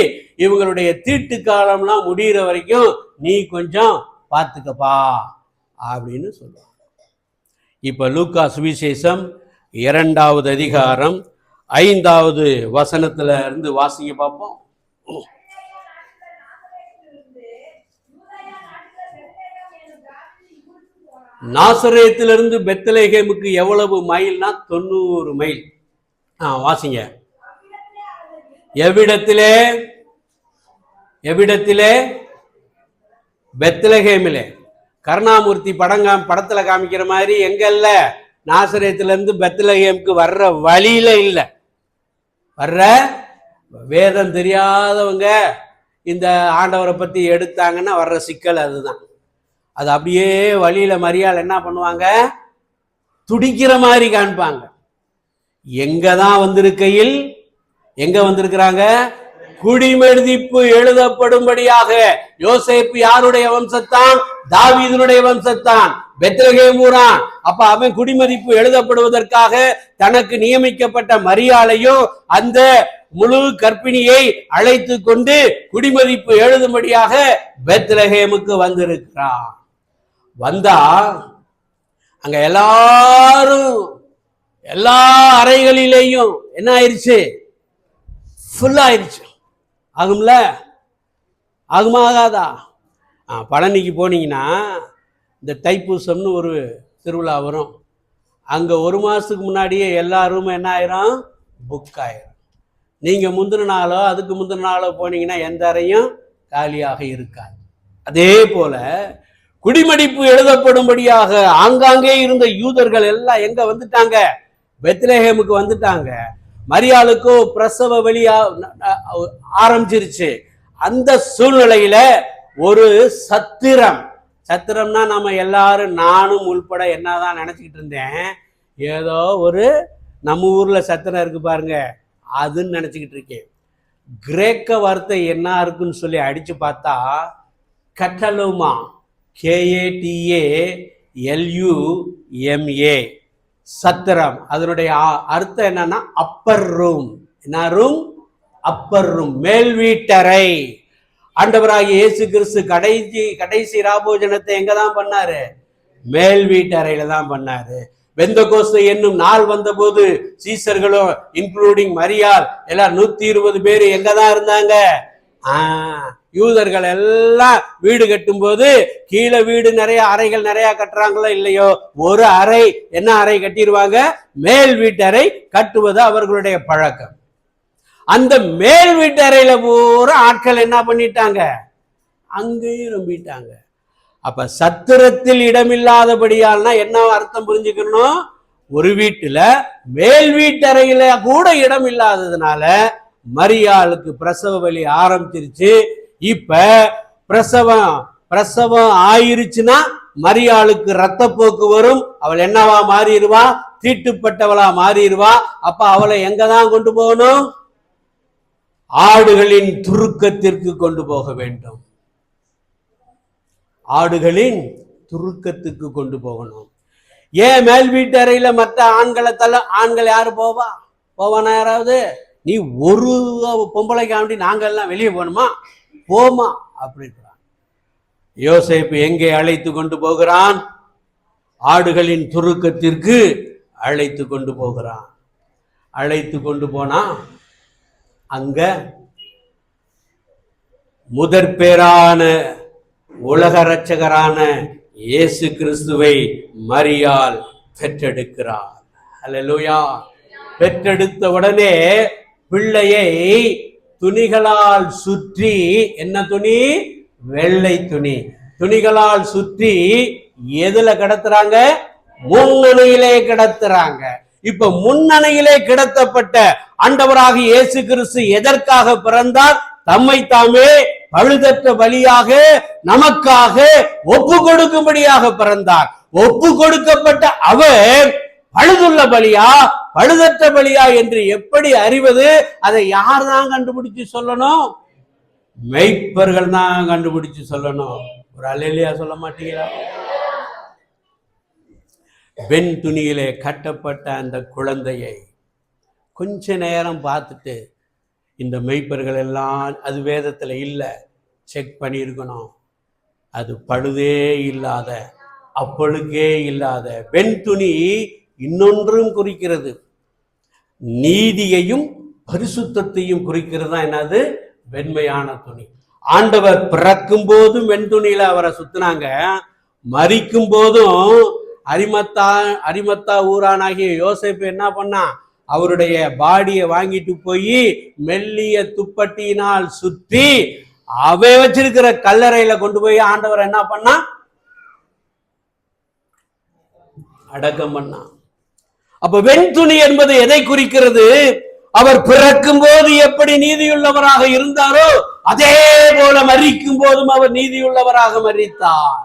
இவங்களுடைய தீட்டு காலம்லாம் முடிகிற வரைக்கும் நீ கொஞ்சம் பார்த்துக்கப்பா அப்படின்னு சொல்லுவாங்க. இப்ப லூக்கா சுவிசேஷம் 2வது அதிகாரம் 5வது வசனத்துல இருந்து வாசிங்க பார்ப்போம். நாசரேத்திலிருந்து பெத்லகேமுக்கு எவ்வளவு மைல்னா 90 மைல். வாசிங்க. எவ்விடத்திலே பெத்லகேமிலே. கருணாமூர்த்தி படத்துல காமிக்கிற மாதிரி எங்கல்ல, நாசரேத்துல இருந்து பெத்லகேமுக்கு வர்ற வழியில இல்ல. வர்ற வேதம் தெரியாதவங்க இந்த ஆண்டவரை பத்தி எடுத்தாங்கன்னா வர்ற சிக்கல் அதுதான். அது அப்படியே வழியில மரியாள் என்ன பண்ணுவாங்க, துடிக்கிற மாதிரி காண்பாங்க. எங்கதான் வந்திருக்கையில் எங்க வந்திருக்கிறாங்க, குடிமதிப்பு எழுதப்படும்படியாக. யோசேப்பு யாருடைய வம்சத்தான்? தாவீதுனுடைய வம்சத்தான், பெத்லகேம் ஊரான். அப்ப அவன் குடிமதிப்பு எழுதப்படுவதற்காக தனக்கு நியமிக்கப்பட்ட மரியாளையும் அந்த முழு கர்ப்பிணியை அழைத்து கொண்டு குடிமதிப்பு எழுதும்படியாக பெத்லகேமுக்கு வந்திருக்கிறான். வந்தா அங்க எல்லா அறைகளிலேயும் என்ன ஆயிடுச்சு, ஃபுல் ஆயிடுச்சு. ஆகும்ல, ஆகுமா ஆகாதா? பழனிக்கு போனீங்கன்னா இந்த தைப்பூசம்னு ஒரு திருவிழா வரும். அங்க 1 மாசத்துக்கு முன்னாடியே எல்லா ரூமும் என்ன ஆயிரும், புக் ஆயிரும். நீங்க முந்தின நாளோ அதுக்கு முந்தின நாளோ போனீங்கன்னா எந்த அறையும் காலியாக இருக்காது. அதே போல குடிமதிப்பு எழுதப்படும்படியாக ஆங்காங்கே இருந்த யூதர்கள் எல்லாம் எங்க வந்துட்டாங்க, பெத்லகேமுக்கு வந்துட்டாங்க. மரியாளுக்கோ பிரசவ வெளியா ஆரம்பிச்சிருச்சு. அந்த சூழ்நிலையில ஒரு சத்திரம்னா நம்ம எல்லாரும், நானும் உள்பட என்னதான் நினைச்சுக்கிட்டு இருந்தேன், ஏதோ ஒரு நம்ம ஊர்ல சத்திரம் இருக்கு பாருங்க அதுன்னு நினைச்சுக்கிட்டு இருக்கேன். கிரேக்க வார்த்தை என்ன இருக்குன்னு சொல்லி அடிச்சு பார்த்தா கட்டலுமா, KATALUMA, சத்திரம். அதனுடைய அர்த்தம் என்னன்னா அப்பர் ரூம். என்ன ரூம்? அப்பர் ரூம், மேல் வீட்டறை. ஆண்டவராகிய இயேசு கிறிஸ்து கடைசி ராபோஜனத்தை எங்கதான் பண்ணாரு? மேல் வீட்டறையில தான் பண்ணாரு. பெந்தகோஸ்து என்னும் நாள் வந்த போது சீசர்களும் இன்க்ளூடிங் மரியாள் எல்லாம் 120 பேர் எங்கதான் இருந்தாங்க? யூதர்கள் எல்லாம் வீடு கட்டும் போது கீழே வீடு நிறைய அறைகள் நிறைய கட்டுறாங்களோ இல்லையோ, ஒரு அறை என்ன அறை கட்டிடுவாங்க, மேல் வீட்டறை கட்டுவது அவர்களுடைய பழக்கம். அந்த மேல் வீட்டறையில பூரா ஆட்கள் என்ன பண்ணிட்டாங்க, அங்கேயும் நம்பிட்டாங்க. அப்ப சத்திரத்தில் இடமில்லாதபடியால்னா என்ன அர்த்தம் புரிஞ்சுக்கணும்? ஒரு வீட்டுல மேல் வீட்டறையில கூட இடம் இல்லாததுனால மரியாளுக்கு பிரசவ வலி ஆரம்பிச்சிருச்சு. இப்ப பிரசவம் ஆயிருச்சுன்னா மரியாளுக்கு ரத்தப்போக்கு வரும். அவள் என்னவா மாறிடுவா? தீட்டுப்பட்டவளா மாறிடுவா. அப்ப அவளை எங்கதான் கொண்டு போகணும்? ஆடுகளின் துருக்கத்திற்கு கொண்டு போக வேண்டும். ஆடுகளின் துருக்கத்துக்கு கொண்டு போகணும். ஏன் மேல் வீட்டறையில மற்ற ஆண்கள் யாரு போவானா? யாராவது? நீ ஒரு பொம்பளைக்காண்டி நாங்க எல்லாம் வெளியே போகணுமா? போமா அப்படின்றான். யோசேப்பு எங்கே அழைத்து கொண்டு போகிறான்? ஆடுகளின் துருக்கத்திற்கு அழைத்து கொண்டு போகிறான். அழைத்து கொண்டு போனா அங்க முதற் பேரான உலக இரட்சகரான இயேசு கிறிஸ்துவை மரியாள் பெற்றெடுக்கிறார். அல்லேலூயா. பெற்றெடுத்த உடனே பிள்ளையை துணிகளால் சுற்றி, என்ன துணி? வெள்ளை துணி. துணிகளால் சுற்றி எதுல கிடத்துறாங்க? முன்னணையிலே கிடத்துறாங்க. இப்ப முன்னணையிலே கிடத்தப்பட்ட ஆண்டவராக இயேசு கிறிஸ்து எதற்காக பிறந்தார்? தம்மை தாமே பழுதற்ற பலியாக நமக்காக ஒப்பு கொடுக்கும்படியாக பிறந்தார். ஒப்பு கொடுக்கப்பட்ட அவர் பழுதுள்ள பலியா பழுதற்ற பலியா என்று எப்படி அறிவது? அதை யார் தான் கண்டுபிடிச்சு சொல்லணும்? மெய்ப்பர்கள் தான் கண்டுபிடிச்சு சொல்லணும். ஒரு அல்லேலூயா சொல்ல மாட்டீங்களா? வெண் துணியிலே கட்டப்பட்ட அந்த குழந்தையை கொஞ்ச நேரம் பார்த்துட்டு, இந்த மெய்ப்பர்கள் எல்லாம் அது வேதத்துல இல்லை, செக் பண்ணியிருக்கணும். அது பழுதே இல்லாத, அப்பொழுக்கே இல்லாத வெண் துணி இன்னொன்றும் குறிக்கிறது. நீதியையும் பரிசுத்தத்தையும் குறிக்கிறது தான் என்னது? வெண்மையான துணி. ஆண்டவர் பிறக்கும் போதும் வெண் துணியில அவரை சுத்தினாங்க. மரிக்கும் போதும் அரிமத்தா ஊரானாகிய யோசேப்பு என்ன பண்ணா? அவருடைய பாடியை வாங்கிட்டு போய் மெல்லிய துப்பட்டியினால் சுற்றி அவை வச்சிருக்கிற கல்லறையில கொண்டு போய் ஆண்டவர் என்ன பண்ணா? அடக்கம் பண்ணா. அப்ப வெண் துணி என்பது எதை குறிக்கிறது? அவர் பிறக்கும் போது எப்படி நீதியுள்ளவராக இருந்தாரோ அதே போல மரிக்கும் போதும் அவர் நீதியுள்ளவராக மரித்தார்.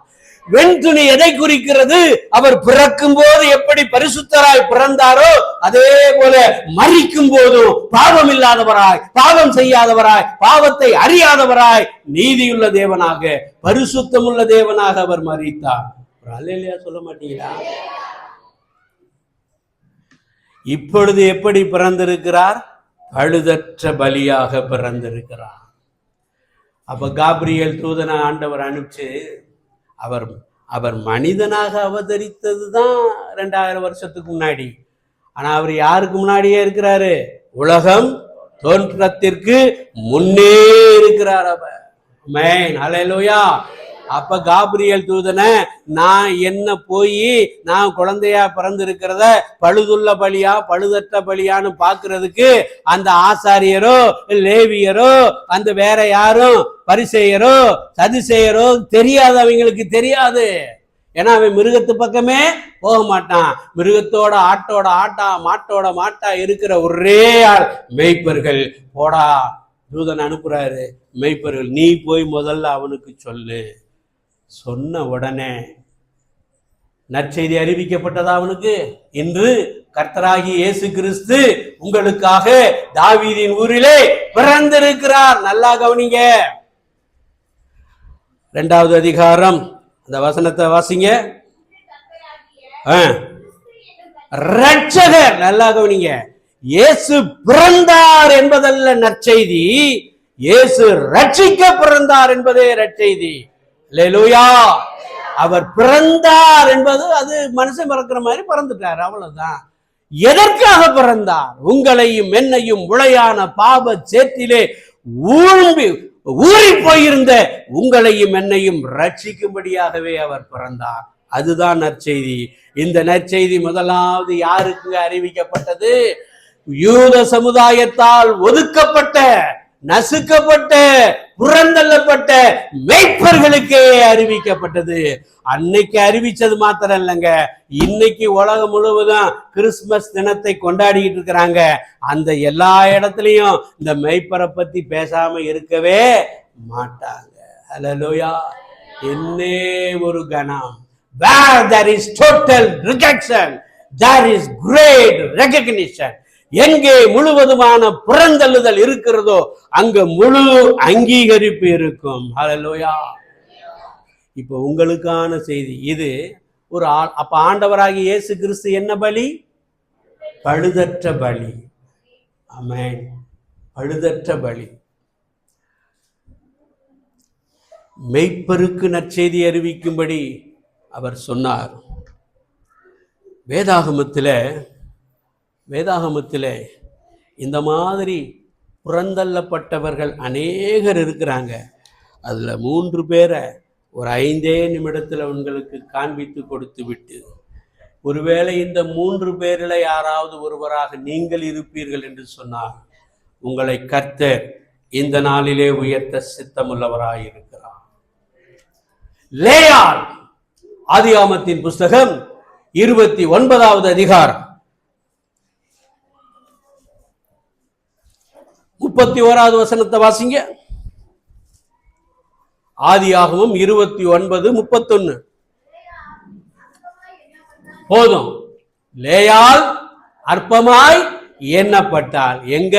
வெண் துணி எதை குறிக்கிறது? அவர் பிறக்கும் போது எப்படி பரிசுத்தராய் பிறந்தாரோ அதே போல மரிக்கும் போதும் பாவம் இல்லாதவராய், பாவம் செய்யாதவராய், பாவத்தை அறியாதவராய், நீதியுள்ள தேவனாக, பரிசுத்தமுள்ள தேவனாக அவர் மரித்தார். அல்லேலூயா சொல்ல மாட்டீங்களா? இப்பொழுது எப்படி பிறந்திருக்கிறார்? பழுதற்ற பலியாக பிறந்திருக்கிறார். அப்ப காபிரியேல் தூதனை ஆண்டவர் அனுப்பிச்சு, அவர் மனிதனாக அவதரித்தது தான் 2000 வருஷத்துக்கு முன்னாடி. ஆனா அவர் யாருக்கு முன்னாடியே இருக்கிறாரு? உலகம் தோற்றத்திற்கு முன்னே இருக்கிறார் அவர். ஆமென், அல்லேலூயா. அப்ப காபிரியேல் தூதனை நான் என்ன போய் நான் குழந்தையா பிறந்திருக்கிறத பழுதுள்ள பலியா பழுதற்ற பலியான்னு பாக்குறதுக்கு அந்த ஆசாரியரோ லேவியரோ அந்த வேற யாரும் பரிசேயரோ சதுசேயரோ தெரியாது, அவங்களுக்கு தெரியாது. ஏன்னா அவன் மிருகத்து பக்கமே போக மாட்டான். மிருகத்தோட ஆட்டோட ஆட்டா மாட்டோட மாட்டா இருக்கிற ஒரே ஆள் மெய்ப்பர்கள். போடா, தூதன் அனுப்புறாரு. மெய்ப்பர்கள் நீ போய் முதல்ல அவனுக்கு சொல்லு. சொன்ன உடனே நற்செய்தி அறிவிக்கப்பட்டதா அவனுக்கு? இன்று கர்த்தராகிய இயேசு கிறிஸ்து உங்களுக்காக தாவீதின் ஊரிலே பிறந்திருக்கிறார். நல்லா கவனிங்க. 2வது அதிகாரம் அந்த வசனத்தை வாசிங்க. இரட்சகர், நல்லா கவனிங்க. இயேசு பிறந்தார் என்பதல்ல நற்செய்தி, இயேசு ரட்சிக்க பிறந்தார் என்பதே நற்செய்தி. அல்லேலூயா. அவர் பிறந்தார் என்பது அது மனுஷன் பிறக்கிற மாதிரி பிறந்துட்டார், அவ்வளவுதான். எதற்காக பிறந்தார்? உங்களையும் என்னையும் உளையான பாவ சேற்றிலே ஊறி போயிருந்த உங்களையும் என்னையும் ரட்சிக்கும்படியாகவே அவர் பிறந்தார். அதுதான் நற்செய்தி. இந்த நற்செய்தி முதலாவது யாருக்கு அறிவிக்கப்பட்டது? யூத சமுதாயத்தால் ஒதுக்கப்பட்ட, நசுக்கப்பட்ட, புறந்தள்ளப்பட்ட மேய்ப்பர்களுக்கே அறிவிக்கப்பட்டது. அன்னைக்கு அறிவிச்சது மாத்திரம் இல்லைங்க, இன்னைக்கு உலகம் முழுவதும் கிறிஸ்துமஸ் தினத்தை கொண்டாடிட்டு இருக்கிறாங்க. அந்த எல்லா இடத்துலயும் இந்த மேய்ப்பரை பத்தி பேசாம இருக்கவே மாட்டாங்க. ஹல்லேலூயா. என்னே ஒரு கணம். Where there is total rejection, there is great recognition. எங்கே முழுவதுமான புறந்தள்ளுதல் இருக்கிறதோ அங்க முழு அங்கீகரிப்பு இருக்கும். ஹல்லேலூயா. இப்போ உங்களுக்கான செய்தி இது. ஒரு அப்ப ஆண்டவராகிய இயேசு கிறிஸ்து என்ன பலி? பழுதற்ற பலி. ஆமென். பழுதற்ற பலி. மெய்ப்பருக்கு நற்செய்தி அறிவிக்கும்படி அவர் சொன்னார். வேதாகமத்தில் இந்த மாதிரி புறந்தள்ளப்பட்டவர்கள் அநேகர் இருக்கிறாங்க. அதில் 3 பேரை ஒரு 5 நிமிடத்தில் உங்களுக்கு காண்பித்து கொடுத்து விட்டு, ஒருவேளை இந்த 3 பேரில் யாராவது ஒருவராக நீங்கள் இருப்பீர்கள் என்று சொன்னார், உங்களை கர்த்தர் இந்த நாளிலே உயர்த்த சித்தமுள்ளவராயிருக்கிறார். லேயாள், ஆதியாகமத்தின் புஸ்தகம் 29வது அதிகாரம் 31வது வசனத்தை வாசிங்க. ஆதியாகமம் 29:31. போதும். லேயாள் அற்பமாய் எண்ணப்பட்டாள். எங்க?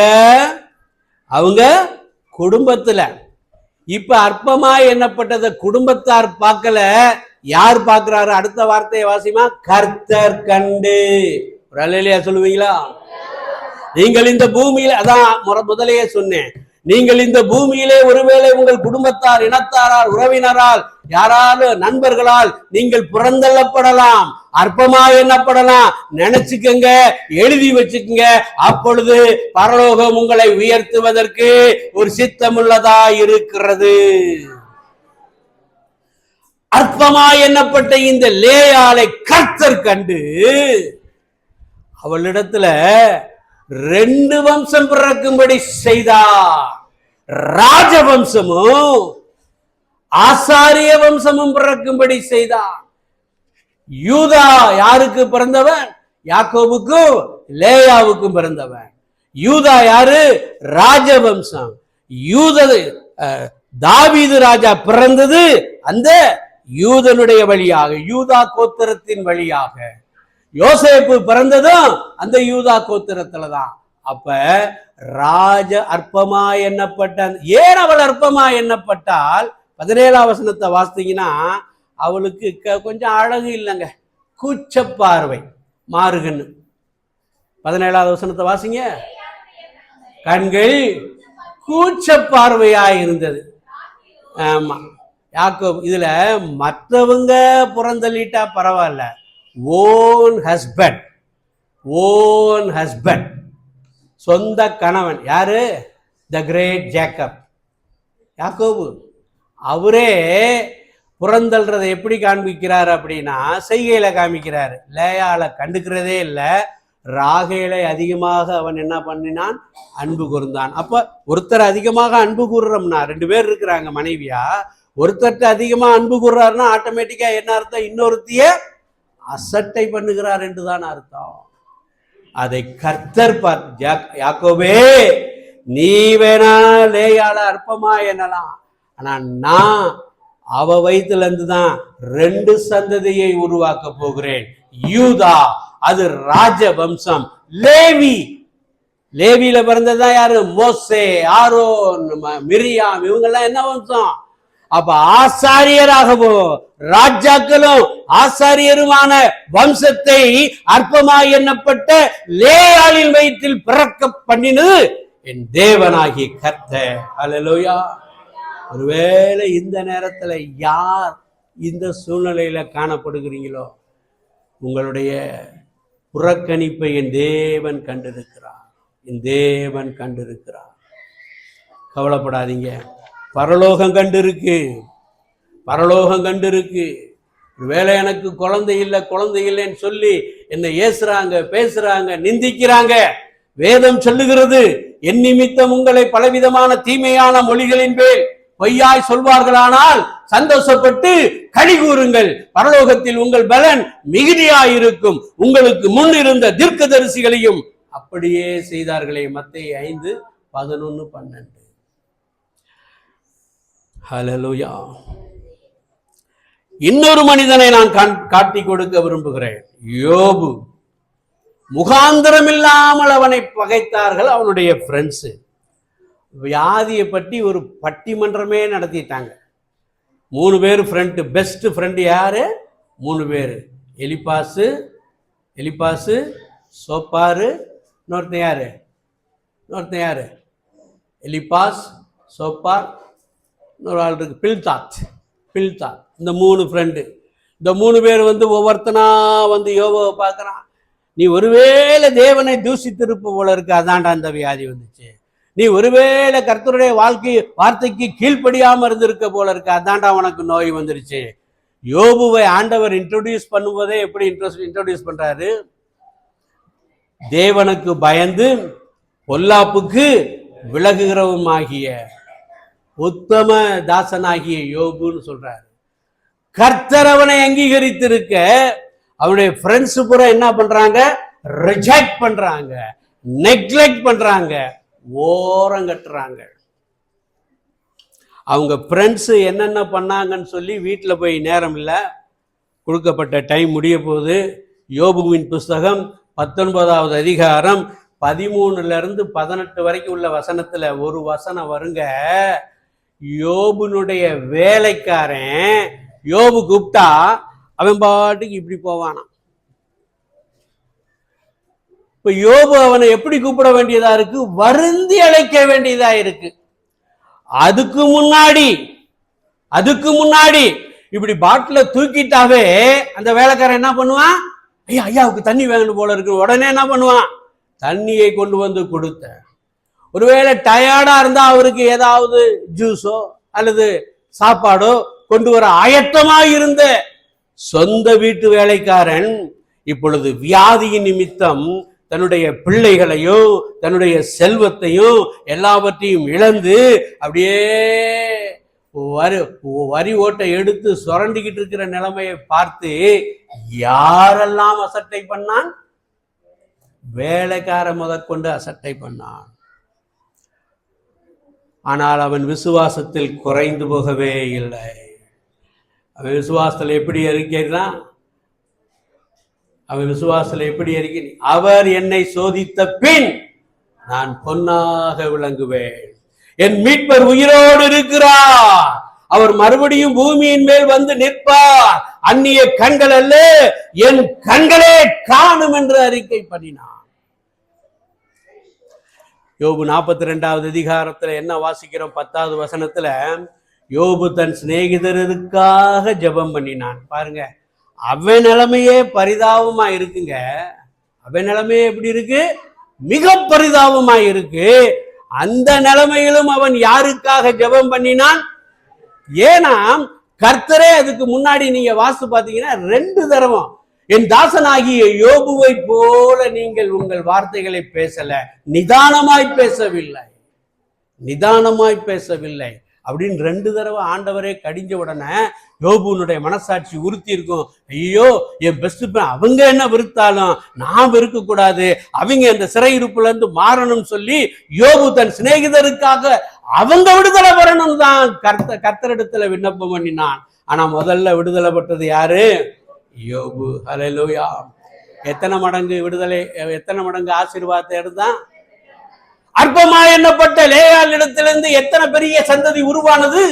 அவங்க குடும்பத்துல. இப்ப அற்பமாய் எண்ணப்பட்டத குடும்பத்தார் பார்க்கல, யார் பார்க்கிறாரு? அடுத்த வார்த்தையை வாசிமா. கர்த்தர் கண்டு. ஒரு அல்லேலூயா சொல்லுவீங்களா? நீங்கள் இந்த பூமியில, அதான் முதலையே சொன்னேன், நீங்கள் இந்த பூமியிலே ஒருவேளை உங்கள் குடும்பத்தார், இனத்தாரால், உறவினரால், யாராலும் நண்பர்களால் நீங்கள் புறந்தள்ளப்படலாம், அற்பமா எண்ணப்படலாம். நினைச்சுக்கங்க, எழுதி வச்சுக்கங்க. அப்பொழுது பரலோகம் உங்களை உயர்த்துவதற்கு ஒரு சித்தமுள்ளதா இருக்கிறது. அற்பமா எண்ணப்பட்ட இந்த லேயாளை கர்த்தர் கண்டு அவளிடத்துல 2 வம்சம் பிறக்கும்படி செய்தார். ராஜவம்சமும் ஆசாரிய வம்சமும் பிறக்கும்படி செய்தார். யூதா யாருக்கு பிறந்தவன்? யாக்கோபுக்கும் லேயாவுக்கும் பிறந்தவன். யூதா யாரு? ராஜவம்சம். தாவீது ராஜா பிறந்தது அந்த யூதனுடைய வழியாக, யூதா கோத்திரத்தின் வழியாக. யோசேப்பு பிறந்ததும் அந்த யூதா கோத்திரத்துலதான். அப்ப ராஜ அற்பமா எண்ணப்பட்ட, ஏன் அவள் அற்பமா எண்ணப்பட்டால்? 17ஆம் வசனத்தை வாசித்தீங்கன்னா, அவளுக்கு கொஞ்சம் அழகு இல்லைங்க, கூச்ச பார்வை. மாறுகன்னு 17ஆவது வசனத்தை வாசிங்க. கண்கள் கூச்ச பார்வையா இருந்தது. ஆமா. யாக்கோபு இதுல மற்றவங்க புறந்தள்ளிட்டா பரவாயில்ல, ஓன் ஹஸ்பண்ட், சொந்த கணவன். யாரு? த கிரேட் ஜேக்கப், யாக்கோபு. அவரே புறந்தள்றதை எப்படி காண்பிக்கிறார் அப்படின்னா, செய்கையில காமிக்கிறாரு. லேயாளை கண்டுக்கிறதே இல்லை. ராகேலை அதிகமாக அவன் என்ன பண்ணினான்? அன்பு கூர்ந்தான். அப்ப ஒருத்தர் அதிகமாக அன்பு கூறுறோம்னா, 2 பேர் இருக்கிறாங்க மனைவியா, ஒருத்தர்கிட்ட அதிகமா அன்பு கூறுறாருன்னா ஆட்டோமேட்டிக்கா என்ன அர்த்தம்? இன்னொருத்திய அசட்டை பண்ணுகிறார் என்றுதான் அர்த்தம். அதை கர்த்தர் யாக்கோபே, நீ வேணா லேயாள அற்பமா என்னலாம், ஆனா நான் அவ வயிற்றுல இருந்துதான் 2 சந்ததியை உருவாக்க போகிறேன். யூதா, அது ராஜ வம்சம். லேவியில பிறந்ததான் யாரு? மோசே, ஆரோன், மிரியாம், இவங்கெல்லாம் என்ன வம்சம்? அப்ப ஆசாரியராகவும் ராஜாக்களும் ஆசாரியருமான வம்சத்தை அற்பமாய் எண்ணப்பட்ட லேயாளின் வயிற்றில் பிறக்க பண்ணினது என் தேவனாகிய கர்த்தர். அல்லேலூயா. ஒருவேளை இந்த நேரத்துல யார் இந்த சூழ்நிலையில காணப்படுகிறீங்களோ, உங்களுடைய புறக்கணிப்பை என் தேவன் கண்டிருக்கிறார். என் தேவன் கண்டிருக்கிறார். கவலைப்படாதீங்க. பரலோகம் கண்டிருக்கு. ஒருவேளை எனக்கு குழந்தை இல்லைன்னு சொல்லி என்னை ஏசுறாங்க, பேசுறாங்க, நிந்திக்கிறாங்க. வேதம் சொல்லுகிறது, என் நிமித்தம் உங்களை பலவிதமான தீமையான மொழிகளின் பேர் பொய்யாய் சொல்வார்களானால் சந்தோஷப்பட்டு களி கூறுங்கள், பரலோகத்தில் உங்கள் பலன் மிகுதியாயிருக்கும். உங்களுக்கு முன் இருந்த தீர்க்கதரிசிகளையும் அப்படியே செய்தார்களே. மத்தேயு 5:11-12. ஹல்லேலூயா. இன்னொரு மனிதனை நான் காட்டி கொடுக்க விரும்புகிறேன். யோபு. முகாந்திரம் இல்லாமல் அவனை பகைத்தார்கள் அவனுடைய ஃப்ரெண்ட்ஸ். வியாதியை பற்றி ஒரு பட்டிமன்றமே நடத்திட்டாங்க. 3 பேர் ஃப்ரெண்டு. பெஸ்ட் ஃப்ரெண்டு யாரு? 3 பேர். எலிப்பாசு, சோப்பாரு, இன்னொருத்தன் யாரு? எலிப்பாஸ், சோப்பார், இன்னொரு ஆள் இருக்கு பில்தாத். இந்த 3 ஃப்ரெண்டு. இந்த 3 பேர் ஒவ்வொருத்தனா யோபுவை பார்க்கறான். நீ ஒருவேளை தேவனை தூஷித்திருப்ப போல இருக்கு, அதான்டா அந்த வியாதி வந்துச்சு. நீ ஒருவேளை கர்த்தருடைய வார்த்தைக்கு கீழ்ப்படியாம இருந்திருக்க போல இருக்கு, அதான்டா உனக்கு நோய் வந்துருச்சு. யோபுவை ஆண்டவர் இன்ட்ரோடியூஸ் பண்ணும்போதே எப்படி இன்ட்ரோடியூஸ் பண்றாரு? தேவனுக்கு பயந்து பொல்லாப்புக்கு விலகுகிறவமாகிய உத்தம தாசனாகிய யோபுன்னு சொல்றாரு. கர்த்தர் அவனை அங்கீகரித்திருக்க அவனுடைய ஃப்ரெண்ட்ஸ் பூரா என்ன பண்றாங்க? ரிஜெக்ட் பண்றாங்க, நெக்லெக்ட் பண்றாங்க, ஓரங்கட்டுறாங்க. அவங்க ஃப்ரெண்ட்ஸ் என்னென்ன பண்ணாங்கன்னு சொல்லி வீட்டில் போய் நேரம் இல்லை, கொடுக்கப்பட்ட டைம் முடிய போகுது. யோபுவின் புஸ்தகம் 19வது அதிகாரம் 13-18 வரைக்கும் உள்ள வசனத்துல ஒரு வசனம் வருங்க. யோபுனுடைய வேலைக்காரன் யோபு கூப்பிட்டா அவன் பாட்டுக்கு இப்படி போவானாம். இப்ப யோபு அவனை எப்படி கூப்பிட வேண்டியதா இருக்கு? வருந்தி அழைக்க வேண்டியதா இருக்கு. அதுக்கு முன்னாடி இப்படி பாட்டில தூக்கிட்டாவே அந்த வேலைக்காரன் என்ன பண்ணுவான்? ஐயாவுக்கு தண்ணி வேணும் போல இருக்கு. உடனே என்ன பண்ணுவான்? தண்ணியை கொண்டு வந்து கொடுத்த. ஒருவேளை டயர்டா இருந்தா அவருக்கு ஏதாவது ஜூஸோ அல்லது சாப்பாடோ கொண்டு வர ஆயத்தமா இருந்த சொந்த வீட்டு வேலைக்காரன் இப்பொழுது வியாதியின் நிமித்தம் தன்னுடைய பிள்ளைகளையும் தன்னுடைய செல்வத்தையும் எல்லாவற்றையும் இழந்து அப்படியே வரி ஓட்டை எடுத்து சுரண்டிக்கிட்டு இருக்கிற நிலைமையை பார்த்து யாரெல்லாம் அசட்டை பண்ணான்? வேலைக்கார முதற்கொண்டு அசட்டை பண்ணான். ஆனால் அவன் விசுவாசத்தில் குறைந்து போகவே இல்லை. அவன் விசுவாசத்தில் எப்படி இருக்கிறான்? அவர் என்னை சோதித்த பின் நான் பொன்னாக விளங்குவேன். என் மீட்பர் உயிரோடு இருக்கிறார். அவர் மறுபடியும் பூமியின் மேல் வந்து நிற்பார். அந்நிய கண்கள் அல்ல, என் கண்களே காணும் என்று அறிக்கை பண்ணினான். யோபு 42வது அதிகாரத்துல என்ன வாசிக்கிறோம்? 10வது வசனத்துல யோபு தன் சிநேகிதருக்காக ஜெபம் பண்ணினான். பாருங்க, அவன் நிலைமையே பரிதாபமா இருக்குங்க. அவன் நிலைமையே எப்படி இருக்கு? மிக பரிதாபமா இருக்கு. அந்த நிலைமையிலும் அவன் யாருக்காக ஜெபம் பண்ணினான்? ஏன்னா கர்த்தரே அதுக்கு முன்னாடி நீங்க வாசித்து பார்த்தீங்கன்னா 2 தடவை என் தாசனாகிய யோபுவை போல நீங்கள் உங்கள் வார்த்தைகளை பேசல, நிதானமாய் பேசவில்லை அப்படின்னு 2 தடவை ஆண்டவரே கடிஞ்ச உடனே யோபுனுடைய மனசாட்சி உறுத்தி இருக்கும். ஐயோ, என் பெஸ்ட் ஃப்ரெண்ட் அவங்க என்ன வெறுத்தாலும் நான் வெறுக்க கூடாது, அவங்க அந்த சிறையிருப்புல இருந்து மாறணும் சொல்லி யோபு தன் சிநேகிதருக்காக அவங்க விடுதலை வரணும் தான் கர்த்தரிடத்துல விண்ணப்பம் பண்ணினான். ஆனா முதல்ல விடுதலை பெற்றது யாரு? யோபு. ஹல்லேலூயா. எத்தனை மடங்கு விடுதலை, எத்தனை மடங்கு ஆசீர்வாதத்தை எடுத்தான்? அற்பமா எண்ணப்பட்ட லேயாள் இடத்திலிருந்து எத்தனை பெரிய சந்ததி உருவானது?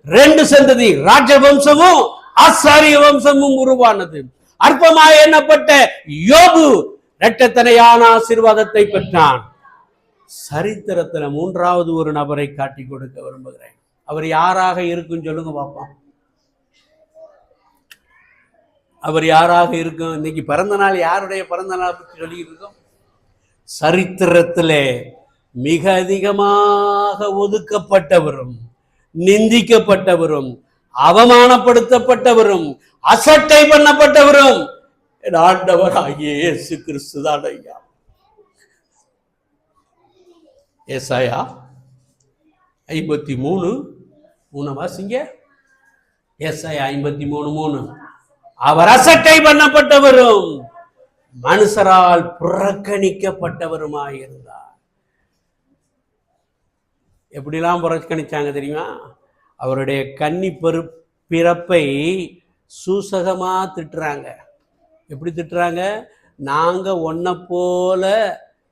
2 சந்ததி, ராஜவம்சமும் ஆசாரிய வம்சமும் உருவானது. அற்பமா எண்ணப்பட்ட யோபு இரட்டத்தனையான ஆசீர்வாதத்தை பெற்றான். சரித்திரத்துல 3வது ஒரு நபரை காட்டி கொடுக்க விரும்புகிறேன். அவர் யாராக இருக்கும் சொல்லுங்க பாப்போம். அவர் யாராக இருக்கும்? இன்னைக்கு பிறந்த நாள் யாருடைய பிறந்த நாள் பற்றி சொல்லி இருக்கோம்? சரித்திரத்திலே மிக அதிகமாக ஒதுக்கப்பட்டவரும் நிந்திக்கப்பட்டவரும் அவமானப்படுத்தப்பட்டவரும் அசட்டை பண்ணப்பட்டவரும் ஆண்டவராகிய இயேசு கிறிஸ்து தான் ஐயா. ஏசாயா 53 3 வாசிங்க. ஏசாயா 53:3. அவர் அசட்டை பண்ணப்பட்டவரும் மனுஷரால் புறக்கணிக்கப்பட்டவருமாயிருந்தார். எப்படிலாம் புறக்கணிச்சாங்க தெரியுமா? அவருடைய கன்னி பிறப்பை சூசகமா திட்டுறாங்க. எப்படி திட்டுறாங்க? நாங்க ஒன்ன போல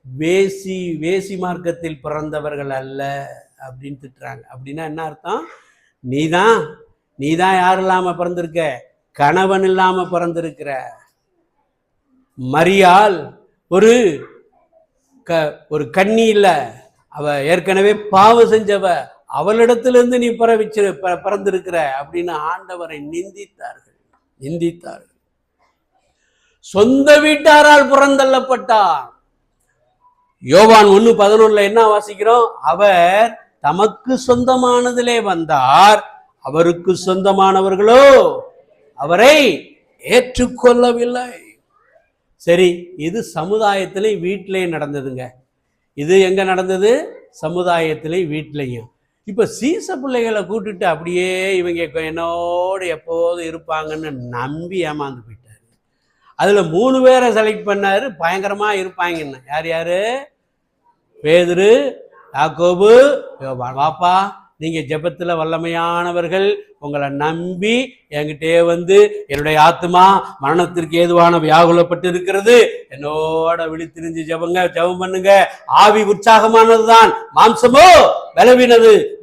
வேசி மார்க்கத்தில் பிறந்தவர்கள் அல்ல அப்படின்னு திட்டுறாங்க. அப்படின்னா என்ன அர்த்தம்? நீதான் யார் இல்லாம பிறந்திருக்க? கணவன் இல்லாம பிறந்திருக்கிற. மரியாள் ஒரு கன்னி இல்ல, அவ ஏற்கனவே பாவம் செஞ்சவ, அவளிடத்திலிருந்து நீ பிறந்திருக்கிற அப்படின்னு ஆண்டவரை நிந்தித்தார்கள். சொந்த வீட்டாரால் புறந்தள்ளப்பட்டார். யோவான் 1:11 என்ன வாசிக்கிறோம்? அவர் தமக்கு சொந்தமானதிலே வந்தார், அவருக்கு சொந்தமானவர்களோ அவரை ஏற்றுக்கொள்ளவில்லை. சரி, இது சமுதாயத்திலே வீட்டிலேயே நடந்ததுங்க. இது எங்க நடந்தது? சமுதாயத்திலே வீட்டிலையும். இப்ப சீச பிள்ளைகளை கூட்டுட்டு அப்படியே இவங்க என்னோடு எப்போது இருப்பாங்கன்னு நம்பி ஏமாந்து போயிட்டாரு. அதுல 3 பேரை செலக்ட் பண்ணாரு, பயங்கரமா இருப்பாங்கன்னு. யாரு? பேதுரு, யாக்கோபு, யோவான். வாப்பா, நீங்க ஜெபத்துல வல்லமையானவர்கள், உங்களை நம்பி என்கிட்டே வந்து என்னுடைய ஆத்மா மரணத்திற்கு ஏதுவான வியாகுலப்பட்டு இருக்கிறது, என்னோட விழித்திருந்து ஜெபம் பண்ணுங்க. ஆவி உற்சாகமானதுதான், மாம்சமோ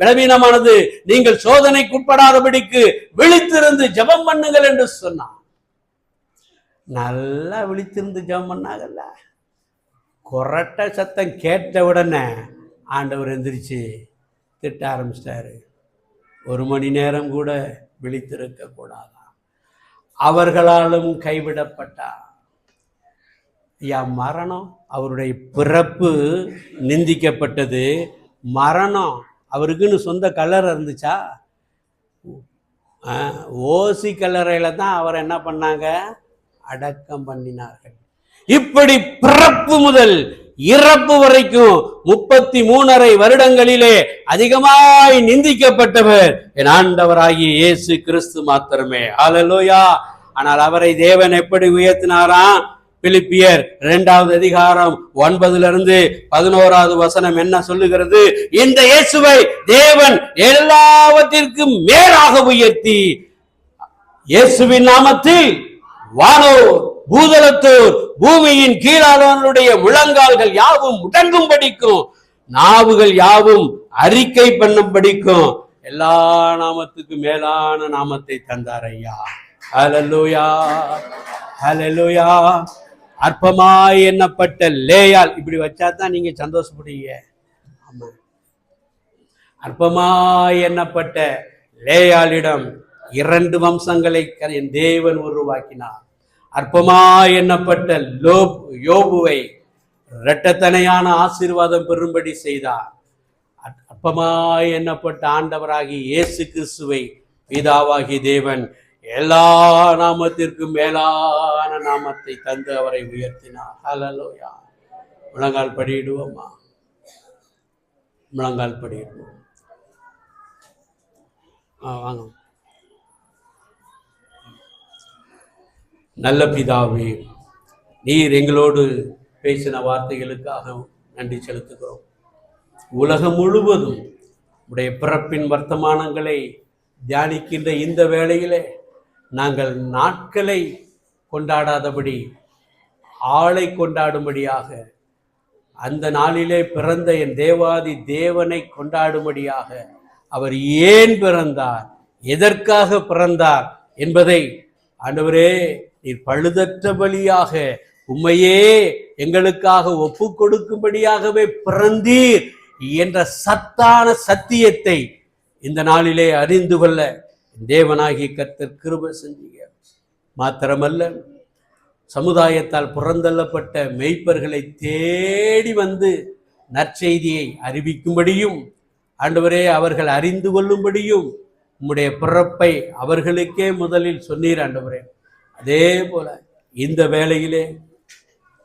பலவீனமானது. நீங்கள் சோதனைக்குட்படாதபடிக்கு விழித்திருந்து ஜெபம் பண்ணுங்கள் என்று சொன்னான். நல்லா விழித்திருந்து ஜெபம் பண்ணாங்கல்ல. கொரட்ட சத்தம் கேட்ட உடனே ஆண்டவர் எந்திரிச்சு திட்ட ஆரம்பிச்சிட்டாரு. 1 மணி நேரம் கூட விழித்திருக்க கூடாதான். அவர்களாலும் கைவிடப்பட்டார். மரணம், அவருடைய பிறப்பு நிந்திக்கப்பட்டது. மரணம், அவருக்குன்னு சொந்த கல்லறை இருந்துச்சா? ஓசி கல்லறையில தான் அவர் என்ன பண்ணாங்க? அடக்கம் பண்ணினார்கள். இப்படி பிறப்பு முதல் இறப்பு வரைக்கும் 33.5 வருடங்களிலே அதிகமாய் நிந்திக்கப்பட்டவர் என் ஆண்டவராகிய இயேசு கிறிஸ்து மாத்திரமே. ஹல்லேலூயா. ஆனால் அவரை தேவன் எப்படி உயர்த்தினாராம்? பிலிப்பியர் 2வது அதிகாரம் 9-11 வசனம் என்ன சொல்லுகிறது? இந்த இயேசுவை தேவன் எல்லாவற்றிற்கும் மேலாக உயர்த்தி இயேசுவின் நாமத்தில் வானோர் பூதலத்தோர் பூமியின் கீழானவர்களுடைய முழங்கால்கள் யாவும் முடங்கும்படிக்கும், நாவுகள் யாவும் அறிக்கை பண்ணும்படிக்கும் எல்லா நாமத்துக்கும் மேலான நாமத்தை தந்தார் ஐயா. ஹல்லேலூயா, ஹல்லேலூயா. அற்பமாய் எண்ணப்பட்ட லேயாள், இப்படி வச்சாதான் நீங்க சந்தோஷப்படுவீங்க. ஆமா, அற்பமாய் எண்ணப்பட்ட லேயாளிடம் 2 வம்சங்களை என் தேவன் உருவாக்கினார். அற்பமாய் எண்ணப்பட்ட யோபுவை இரட்டத்தனையான ஆசீர்வாதம் பெறும்படி செய்தார். அற்பமாய் எண்ணப்பட்ட ஆண்டவராகி இயேசு கிறிஸ்துவை பிதாவாகி தேவன் எல்லா நாமத்திற்கும் மேலான நாமத்தை தந்து அவரை உயர்த்தினார். ஹல்லேலூயா. முழங்கால் படியிடுவோமா? முழங்கால் படியிடுவோம். வாங்க. நல்ல பிதாவே, நீர் எங்களோடு பேசின வார்த்தைகளுக்காக நன்றி செலுத்துகிறோம். உலகம் முழுவதும் உடைய பிறப்பின் வர்த்தமானங்களை தியானிக்கின்ற இந்த வேளையிலே நாங்கள் நாட்களை கொண்டாடாதபடி ஆளை கொண்டாடும்படியாக, அந்த நாளிலே பிறந்த என் தேவாதி தேவனை கொண்டாடும்படியாக அவர் ஏன் பிறந்தார், எதற்காக பிறந்தார் என்பதை ஆண்டவரே நீர் பழுதற்ற பலியாக உம்மையே எங்களுக்காக ஒப்பு கொடுக்கும்படியாகவே பிறந்தீர் என்ற சத்தான சத்தியத்தை இந்த நாளிலே அறிந்து கொள்ள தேவனாகிய கர்த்தர் கிருபை செஞ்சீங்க. மாத்திரமல்ல, சமுதாயத்தால் புறந்தள்ளப்பட்ட மெய்ப்பர்களை தேடி வந்து நற்செய்தியை அறிவிக்கும்படியும், ஆண்டவரே அவர்கள் அறிந்து கொள்ளும்படியும் உம்முடைய பிறப்பை அவர்களுக்கே முதலில் சொன்னீர் ஆண்டவரே. அதே போல இந்த வேளையிலே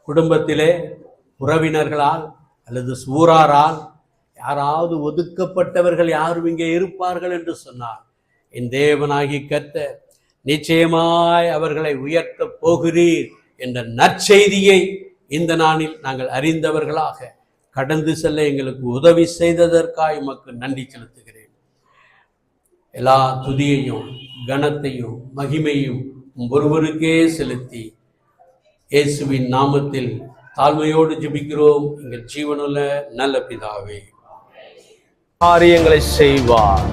குடும்பத்திலே உறவினர்களால் அல்லது சூராரால் யாராவது ஒதுக்கப்பட்டவர்கள் யாரும் இங்கே இருப்பார்கள் என்று சொன்னார், என் தேவனாகி கர்த்தர் நிச்சயமாய் அவர்களை உயர்த்த போகிறீர் என்ற நற்செய்தியை இந்த நாளில் நாங்கள் அறிந்தவர்களாக கடந்து செல்ல எங்களுக்கு உதவி செய்ததற்காக உமக்கு நன்றி செலுத்துகிறேன். எல்லா துதியையும் கனத்தையும் மகிமையும் ஒருவருக்கே செலுத்தி இயேசுவின் நாமத்தில் தாழ்மையோடு ஜெபிக்கிறோம் எங்கள் ஜீவனுள்ள நல்ல பிதாவே. காரியங்களை செய்வார்.